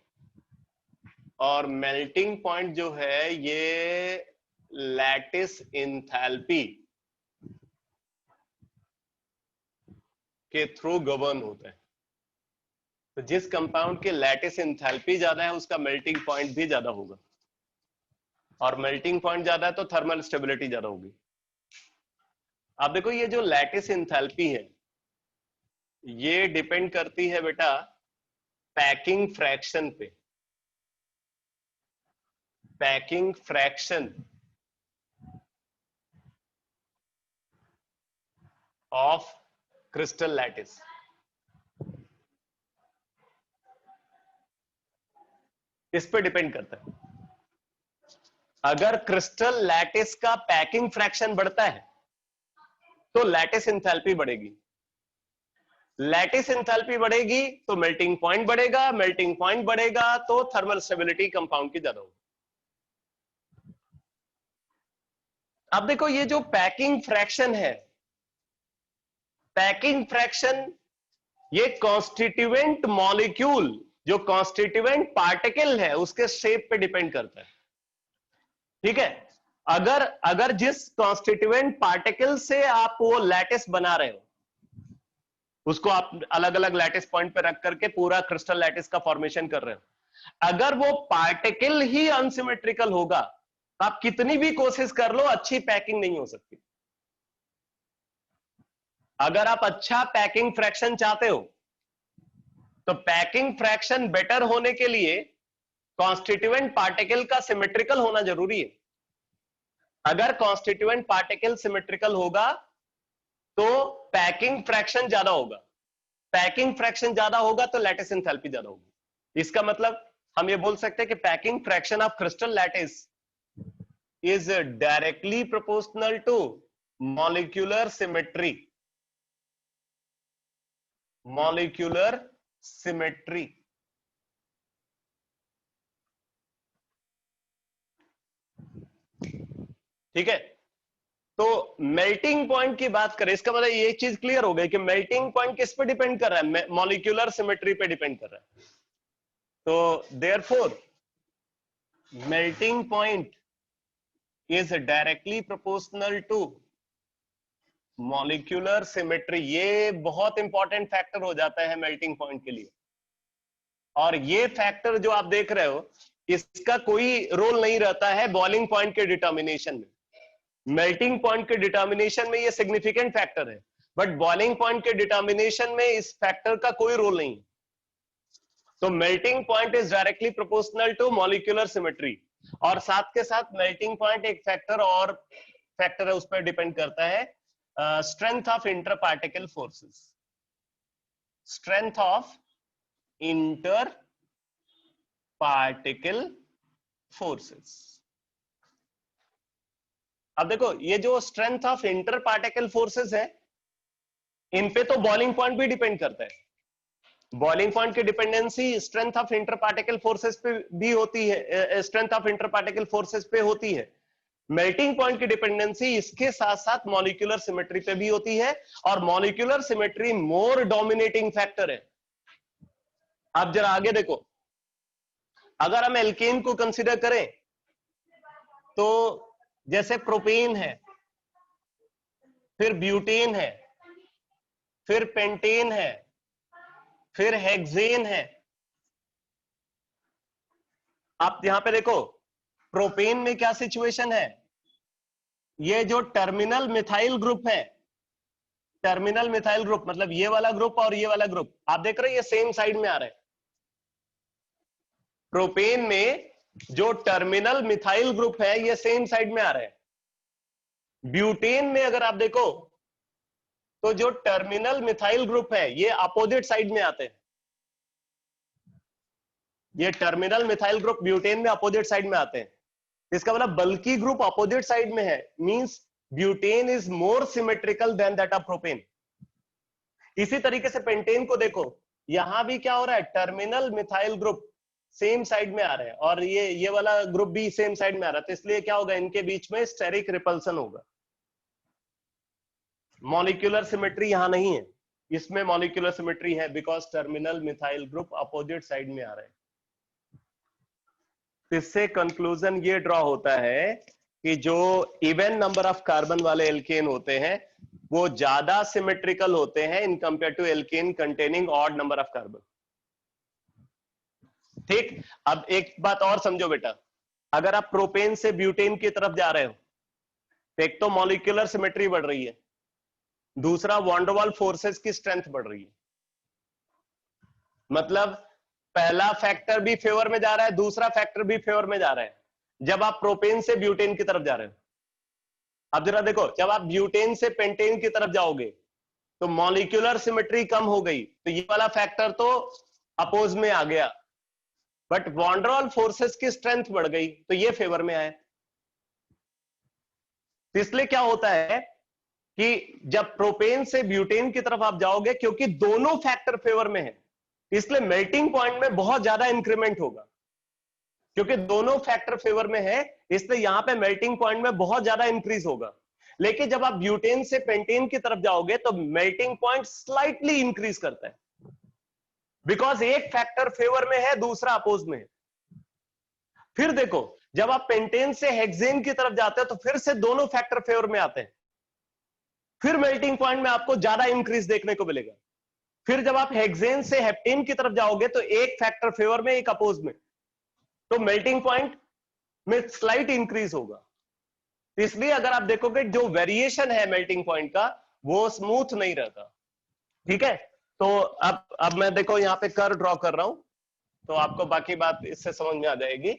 और melting point जो है ये लैटिस इंथैल्पी के थ्रू गवर्न होता है. तो जिस कंपाउंड के लैटिस इंथैल्पी ज्यादा है उसका मेल्टिंग पॉइंट भी ज्यादा होगा, और मेल्टिंग पॉइंट ज्यादा है तो थर्मल स्टेबिलिटी ज्यादा होगी. अब देखो ये जो लैटिस इंथैल्पी है ये डिपेंड करती है बेटा पैकिंग फ्रैक्शन पे. Packing fraction of crystal lattice. इस पे डिपेंड करता है. अगर क्रिस्टल लैटिस का पैकिंग फ्रैक्शन बढ़ता है तो लैटिस इंथैल्पी बढ़ेगी. लैटिस इंथैल्पी बढ़ेगी तो मेल्टिंग पॉइंट बढ़ेगा. मेल्टिंग पॉइंट बढ़ेगा तो थर्मल स्टेबिलिटी कंपाउंड की ज्यादा होगी. अब देखो ये जो पैकिंग फ्रैक्शन है, पैकिंग फ्रैक्शन ये कॉन्स्टिट्यूएंट मॉलिक्यूल, जो कॉन्स्टिट्यूएंट पार्टिकल है उसके शेप पे डिपेंड करता है. ठीक है. अगर जिस कॉन्स्टिट्यूएंट पार्टिकल से आप वो लैटिस बना रहे हो उसको आप अलग अलग लैटिस पॉइंट पे रख करके पूरा क्रिस्टल लैटिस का फॉर्मेशन कर रहे हो, अगर वो पार्टिकल ही अनसिमेट्रिकल होगा तो आप कितनी भी कोशिश कर लो अच्छी पैकिंग नहीं हो सकती. अगर आप अच्छा पैकिंग फ्रैक्शन चाहते हो तो पैकिंग फ्रैक्शन बेटर होने के लिए कॉन्स्टिट्यूएंट पार्टिकल का सिमेट्रिकल होना जरूरी है. अगर कॉन्स्टिट्यूएंट पार्टिकल सिमेट्रिकल होगा तो पैकिंग फ्रैक्शन ज्यादा होगा. पैकिंग फ्रैक्शन ज्यादा होगा तो लैटिस एंथैल्पी ज्यादा होगी. इसका मतलब हम ये बोल सकते हैं कि packing fraction of crystal lattice is directly proportional to molecular symmetry. Molecular symmetry. ठीक है. तो मेल्टिंग पॉइंट की बात करें, इसका मतलब ये चीज क्लियर हो गई कि मेल्टिंग पॉइंट किस पे डिपेंड कर रहा है, मॉलिक्यूलर सिमेट्री पे डिपेंड कर रहा है. तो therefore melting point is directly proportional to molecular symmetry. ये बहुत इंपॉर्टेंट फैक्टर हो जाता है मेल्टिंग पॉइंट के लिए. और ये फैक्टर जो आप देख रहे हो इसका कोई रोल नहीं रहता है बॉइलिंग पॉइंट के डिटर्मिनेशन में. मेल्टिंग पॉइंट के डिटर्मिनेशन में ये सिग्निफिकेंट फैक्टर है, बट बॉइलिंग पॉइंट के डिटर्मिनेशन में इस फैक्टर का कोई रोल नहीं है. तो melting point is directly proportional to molecular symmetry. और साथ के साथ मेल्टिंग पॉइंट एक फैक्टर और फैक्टर है, उस पर डिपेंड करता है strength of inter particle forces. Strength of inter particle forces. अब देखो ये जो strength of inter particle forces है इन पे तो बॉइलिंग पॉइंट भी डिपेंड करता है. बॉइलिंग पॉइंट की dependency strength of inter particle forces पे भी होती है, strength of inter particle forces पे होती है. मेल्टिंग पॉइंट की डिपेंडेंसी इसके साथ साथ मॉलिक्यूलर सिमेट्री पे भी होती है, और मॉलिक्यूलर सिमेट्री मोर डोमिनेटिंग फैक्टर है. आप जरा आगे देखो, अगर हम एल्केन को कंसीडर करें तो जैसे प्रोपेन है, फिर ब्यूटेन है, फिर पेंटेन है, फिर हेक्सेन है. आप यहां पे देखो प्रोपेन में क्या सिचुएशन है, ये जो टर्मिनल मिथाइल ग्रुप है, टर्मिनल मिथाइल ग्रुप मतलब ये वाला ग्रुप और ये वाला ग्रुप आप देख रहे हैं ये सेम साइड में आ रहा है. प्रोपेन में जो टर्मिनल मिथाइल ग्रुप है ये सेम साइड में आ रहा है. ब्यूटेन में अगर आप देखो तो जो टर्मिनल मिथाइल ग्रुप है ये अपोजिट साइड में आते हैं. ये टर्मिनल मिथाइल ग्रुप ब्यूटेन में अपोजिट साइड में आते हैं. इसका मतलब बल्कि ग्रुप अपोजिट साइड में है, means butane is more symmetrical than that of propane. इसी तरीके से पेंटेन को देखो, यहां भी क्या हो रहा है, terminal methyl group same side में आ रहे हैं और ये वाला ग्रुप भी सेम साइड में आ रहा है, तो इसलिए क्या होगा, इनके बीच में स्टेरिक रिपल्सन होगा। मॉलिक्यूलर सिमेट्री यहां नहीं है, इसमें मॉलिक्यूलर सिमेट्री है because terminal methyl group opposite side में आ रहे हैं। इससे कंक्लूजन ये ड्रॉ होता है कि जो इवन नंबर ऑफ कार्बन वाले एल्केन होते हैं वो ज्यादा सिमेट्रिकल होते हैं in compare to alkane containing odd number of carbon. ठीक, अब एक बात और समझो बेटा, अगर आप प्रोपेन से ब्यूटेन की तरफ जा रहे हो तो एक तो मॉलिक्यूलर सिमेट्री बढ़ रही है, दूसरा वॉन्डरवाल फोर्सेस की स्ट्रेंथ बढ़ रही है। मतलब पहला फैक्टर भी फेवर में जा रहा है, दूसरा फैक्टर भी फेवर में जा रहा है जब आप प्रोपेन से ब्यूटेन की तरफ जा रहे हो। अब जरा देखो, जब आप ब्यूटेन से पेंटेन की तरफ जाओगे तो मॉलिक्यूलर सिमेट्री कम हो गई, तो ये वाला फैक्टर तो अपोज में आ गया, बट वॉन्डरवाल फोर्सेस की स्ट्रेंथ बढ़ गई तो ये फेवर में आए। तो इसलिए क्या होता है कि जब प्रोपेन से ब्यूटेन की तरफ आप जाओगे, क्योंकि दोनों फैक्टर फेवर में है, इसलिए मेल्टिंग पॉइंट में बहुत ज्यादा इंक्रीमेंट होगा। क्योंकि दोनों फैक्टर फेवर में है इसलिए यहां पे मेल्टिंग पॉइंट में बहुत ज्यादा इंक्रीज होगा। लेकिन जब आप ब्यूटेन से पेंटेन की तरफ जाओगे तो मेल्टिंग पॉइंट स्लाइटली इंक्रीज करता है, बिकॉज एक फैक्टर फेवर में है, दूसरा अपोज में है। फिर देखो, जब आप पेंटेन से हेक्सेन की तरफ जाते हो तो फिर से दोनों फैक्टर फेवर में आते हैं, फिर मेल्टिंग पॉइंट में आपको ज्यादा इंक्रीज देखने को मिलेगा। फिर जब आप हेक्सेन से हेप्टेन की तरफ जाओगे तो एक फैक्टर फेवर में, एक अपोज में, तो मेल्टिंग पॉइंट में स्लाइट इंक्रीज होगा। इसलिए अगर आप देखोगे जो वेरिएशन है मेल्टिंग पॉइंट का वो स्मूथ नहीं रहता। ठीक है, तो अब मैं देखो यहां पे कर्व ड्रॉ कर रहा हूं तो आपको बाकी बात इससे समझ में आ जाएगी।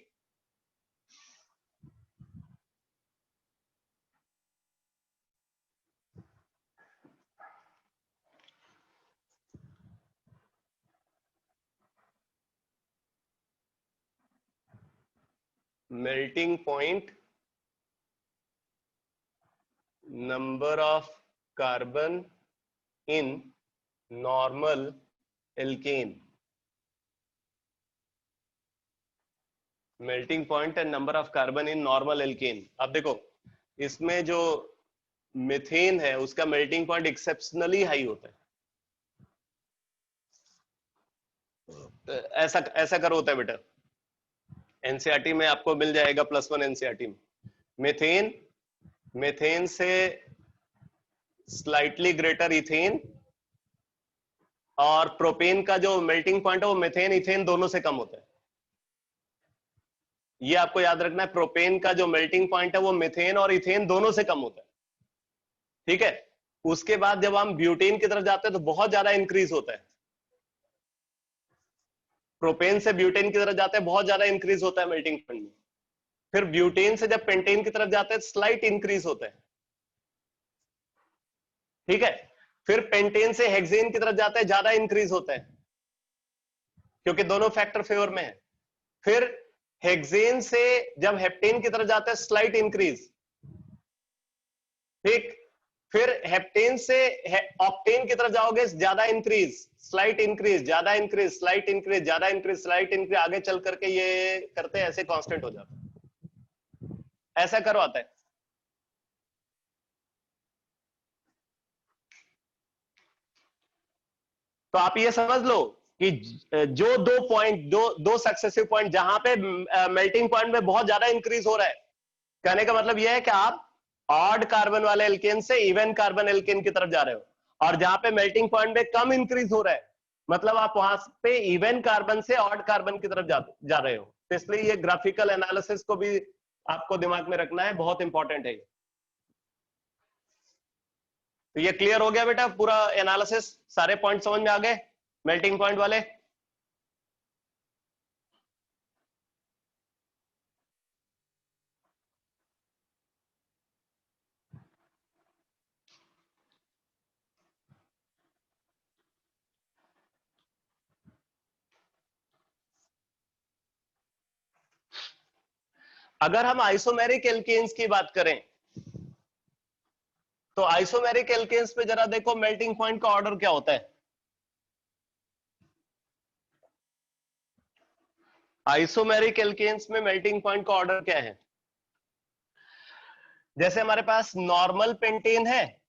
Melting point, number of carbon in normal alkane, melting point and number of carbon in normal alkane. अब देखो इसमें जो मीथेन है उसका मेल्टिंग पॉइंट एक्सेप्शनली हाई होता है। ऐसा ऐसा करो होता है बेटा, एनसीईआरटी में आपको मिल जाएगा +1 एनसीईआरटी में। मीथेन, मीथेन से स्लाइटली ग्रेटर इथेन, और प्रोपेन का जो मेल्टिंग पॉइंट है वो मीथेन इथेन दोनों से कम होता है। ये आपको याद रखना है, प्रोपेन का जो मेल्टिंग पॉइंट है वो मीथेन और इथेन दोनों से कम होता है। ठीक है, उसके बाद जब हम ब्यूटेन की तरफ जाते हैं तो बहुत ज्यादा इंक्रीज होता है। प्रोपेन से ब्यूटेन की तरफ जाते हैं बहुत ज्यादा इंक्रीज होता है मेल्टिंग पॉइंट में। फिर ब्यूटेन से जब पेंटेन की तरफ जाते हैं स्लाइट इंक्रीज होता है। ठीक है, फिर पेंटेन से हेक्सेन की तरफ जाते हैं ज्यादा इंक्रीज होता है क्योंकि दोनों फैक्टर फेवर में है। फिर हेक्सेन से जब हेप्टेन की तरफ जाता है स्लाइट इंक्रीज। ठीक, फिर हेप्टेन से ऑक्टेन की तरफ जाओगे ज्यादा इंक्रीज, स्लाइट इंक्रीज, ज्यादा इंक्रीज, स्लाइट इंक्रीज, ज्यादा इंक्रीज, स्लाइट इंक्रीज, आगे चल करके ये करते ऐसे कांस्टेंट हो जाता है। ऐसा करवाता है। तो आप ये समझ लो कि जो दो सक्सेसिव पॉइंट जहां पे मेल्टिंग पॉइंट में बहुत ज्यादा इंक्रीज हो रहा है, कहने का मतलब यह है कि आप ऑड कार्बन वाले एल्केन से इवन कार्बन एल्केन की तरफ जा रहे हो, और जहां पे मेल्टिंग पॉइंट में कम इंक्रीज हो रहा है मतलब आप वहां पे इवन कार्बन से ऑड कार्बन की तरफ जा रहे हो। तो इसलिए ये ग्राफिकल एनालिसिस को भी आपको दिमाग में रखना है, बहुत इंपॉर्टेंट है। तो ये क्लियर हो गया बेटा, पूरा एनालिसिस, सारे पॉइंट समझ में आ गए मेल्टिंग पॉइंट वाले। अगर हम आइसोमेरिक एल्केन्स की बात करें तो आइसोमेरिक एल्केन्स पे जरा देखो मेल्टिंग पॉइंट का ऑर्डर क्या होता है। आइसोमेरिक एल्केन्स में मेल्टिंग पॉइंट का ऑर्डर क्या है? जैसे हमारे पास नॉर्मल पेंटेन है,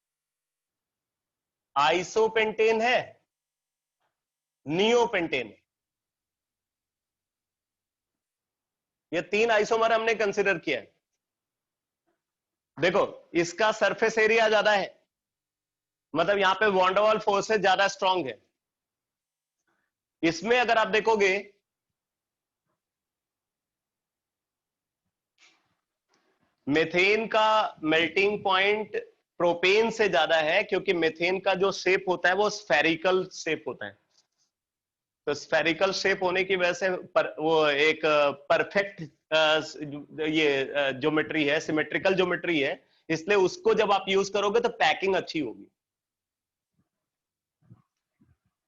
आइसोपेंटेन है, नियोपेंटेन है। ये तीन आइसोमर हमने कंसीडर किया है। देखो इसका सरफेस एरिया ज्यादा है, मतलब यहां पे वॉन डेर वाल फोर्सेस ज्यादा स्ट्रांग है। इसमें अगर आप देखोगे मेथेन का मेल्टिंग पॉइंट प्रोपेन से ज्यादा है, क्योंकि मेथेन का जो शेप होता है वो स्फेरिकल शेप होता है। तो स्फेरिकल शेप होने की वजह से वो एक परफेक्ट ये ज्योमेट्री है, सिमेट्रिकल ज्योमेट्री है, इसलिए उसको जब आप यूज करोगे तो पैकिंग अच्छी होगी।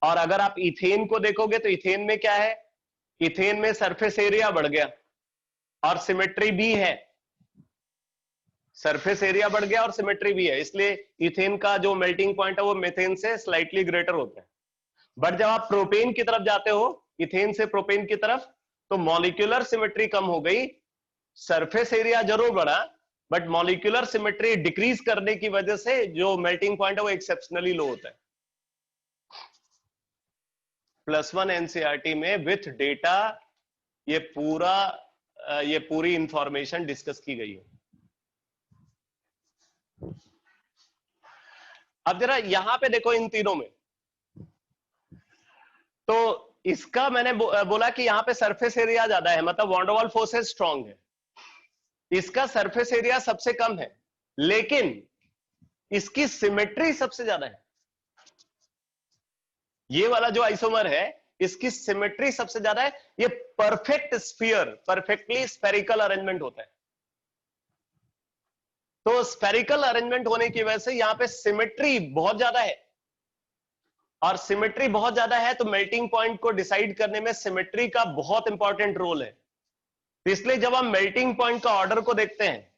और अगर आप इथेन को देखोगे तो इथेन में क्या है, इथेन में सरफेस एरिया बढ़ गया और सिमेट्री भी है, सरफेस एरिया बढ़ गया और सिमेट्री भी है, इसलिए इथेन का जो मेल्टिंग पॉइंट है वो मेथेन से स्लाइटली ग्रेटर होता है। बट जब आप प्रोपेन की तरफ जाते हो, इथेन से प्रोपेन की तरफ, तो मॉलिक्यूलर सिमेट्री कम हो गई, सरफेस एरिया जरूर बढ़ा, बट मॉलिक्यूलर सिमेट्री डिक्रीज करने की वजह से जो मेल्टिंग पॉइंट है वो एक्सेप्शनली लो होता है। +1 एनसीईआरटी में विथ डेटा ये पूरी इंफॉर्मेशन डिस्कस की गई है। अब जरा यहां पे देखो इन तीनों में, तो इसका मैंने बोला कि यहां पे सरफेस एरिया ज्यादा है, मतलब van der Waals forces strong है। इसका सरफेस एरिया सबसे कम है, लेकिन इसकी सिमेट्री सबसे ज्यादा है। ये वाला जो आइसोमर है इसकी सिमेट्री सबसे ज्यादा है। ये perfect sphere, perfectly spherical arrangement होता है। तो स्फेरिकल अरेंजमेंट होने की वजह से यहां पे सिमेट्री बहुत ज्यादा है, और सिमेट्री बहुत ज्यादा है तो मेल्टिंग पॉइंट को डिसाइड करने में सिमेट्री का बहुत इंपॉर्टेंट रोल है। इसलिए जब हम मेल्टिंग पॉइंट का ऑर्डर को देखते हैं,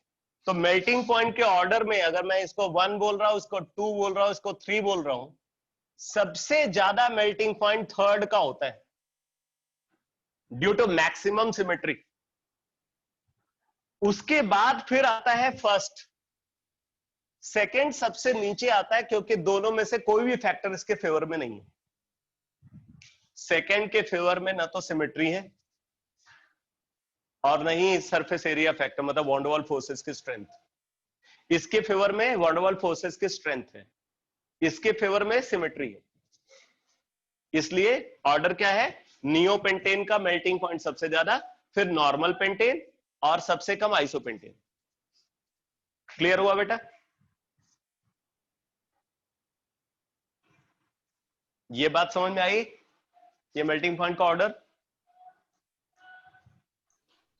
तो मेल्टिंग पॉइंट के ऑर्डर में अगर मैं इसको 1 बोल रहा हूं, इसको 2 बोल रहा हूं, इसको 3 बोल रहा हूं, सबसे ज्यादा मेल्टिंग पॉइंट थर्ड का होता है ड्यू टू मैक्सिमम सिमेट्री। उसके बाद फिर आता है फर्स्ट, सेकंड सबसे नीचे आता है, क्योंकि दोनों में से कोई भी फैक्टर इसके फेवर में नहीं है। सेकंड के फेवर में ना तो सिमेट्री है और नहीं सरफेस एरिया फैक्टर, मतलब वॉन डेर वाल फोर्सेस की स्ट्रेंथ। इसके फेवर में वॉन डेर वाल फोर्सेस की स्ट्रेंथ है, इसके फेवर में सिमेट्री है। इसलिए ऑर्डर क्या है, नियोपेंटेन का मेल्टिंग पॉइंट सबसे ज्यादा, फिर नॉर्मल पेंटेन और सबसे कम आइसोपेंटेन। क्लियर हुआ बेटा? ये बात समझ में आई, ये मेल्टिंग पॉइंट का ऑर्डर?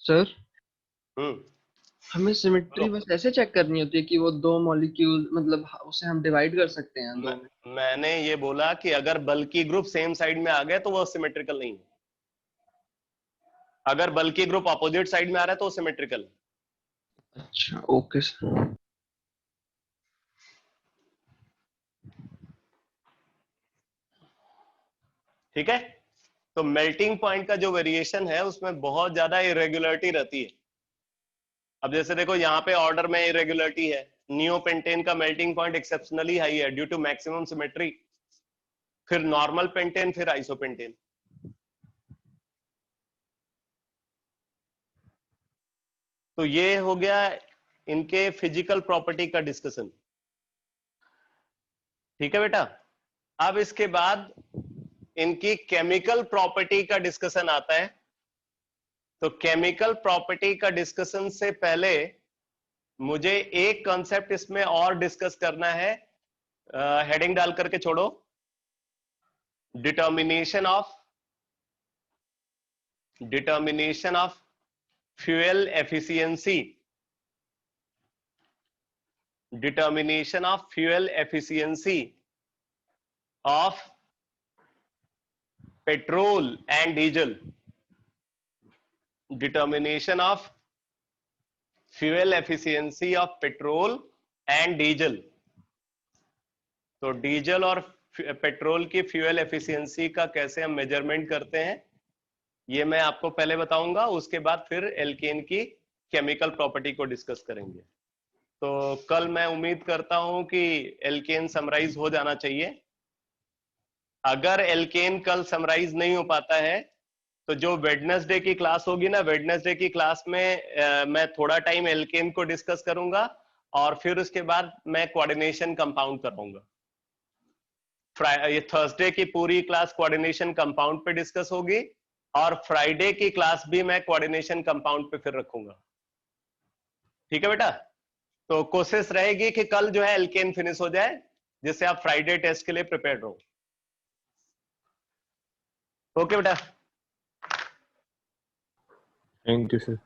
सर हमें सिमेट्री बस ऐसे चेक करनी होती है कि वो दो मॉलिक्यूल, मतलब उसे हम डिवाइड कर सकते हैं दो में? मैंने ये बोला कि अगर बल्कि ग्रुप सेम साइड में आ गए तो वो सिमेट्रिकल नहीं है, अगर बल्कि ग्रुप अपोजिट साइड में आ रहा है तो वो सिमेट्रिकल है। अच्छा ओके सर। ठीक है, तो मेल्टिंग पॉइंट का जो वेरिएशन है उसमें बहुत ज्यादा इरेगुलरिटी रहती है। अब जैसे देखो यहाँ पे ऑर्डर में इरेगुलरिटी है, नियोपेंटेन का मेल्टिंग पॉइंट एक्सेप्शनली हाई है ड्यू टू मैक्सिमम सिमेट्री, फिर नॉर्मल पेंटेन, फिर आइसोपेंटेन। तो ये हो गया इनके फिजिकल प्रॉपर्टी का डिस्कशन। ठीक है बेटा, अब इसके बाद इनकी केमिकल प्रॉपर्टी का डिस्कशन आता है। तो केमिकल प्रॉपर्टी का डिस्कशन से पहले मुझे एक कॉन्सेप्ट इसमें और डिस्कस करना है, हेडिंग डाल करके छोड़ो, determination of fuel efficiency, determination of fuel efficiency of petrol and diesel, determination of fuel efficiency of petrol and diesel. तो डीजल और पेट्रोल की फ्यूल एफिशिएंसी का कैसे हम मेजरमेंट करते हैं, ये मैं आपको पहले बताऊंगा, उसके बाद फिर एल्केन की केमिकल प्रॉपर्टी को डिस्कस करेंगे। तो कल मैं उम्मीद करता हूं कि एल्केन समराइज हो जाना चाहिए। अगर एल्केन कल समराइज नहीं हो पाता है तो जो वेडनेसडे की क्लास होगी ना, वेडनेसडे की क्लास में मैं थोड़ा टाइम एल्केन को डिस्कस करूंगा और फिर उसके बाद मैं कोऑर्डिनेशन कंपाउंड कराऊंगा। ये थर्सडे की पूरी क्लास कोऑर्डिनेशन कंपाउंड पे डिस्कस होगी और फ्राइडे की क्लास भी मैं कोऑर्डिनेशन कंपाउंड पे फिर रखूंगा। ठीक है बेटा? तो कोशिश रहेगी कि कल जो है एल्केन फिनिश हो जाए, जिससे आप फ्राइडे टेस्ट के लिए प्रिपेयर रहो। ओके बेटा? Thank you sir.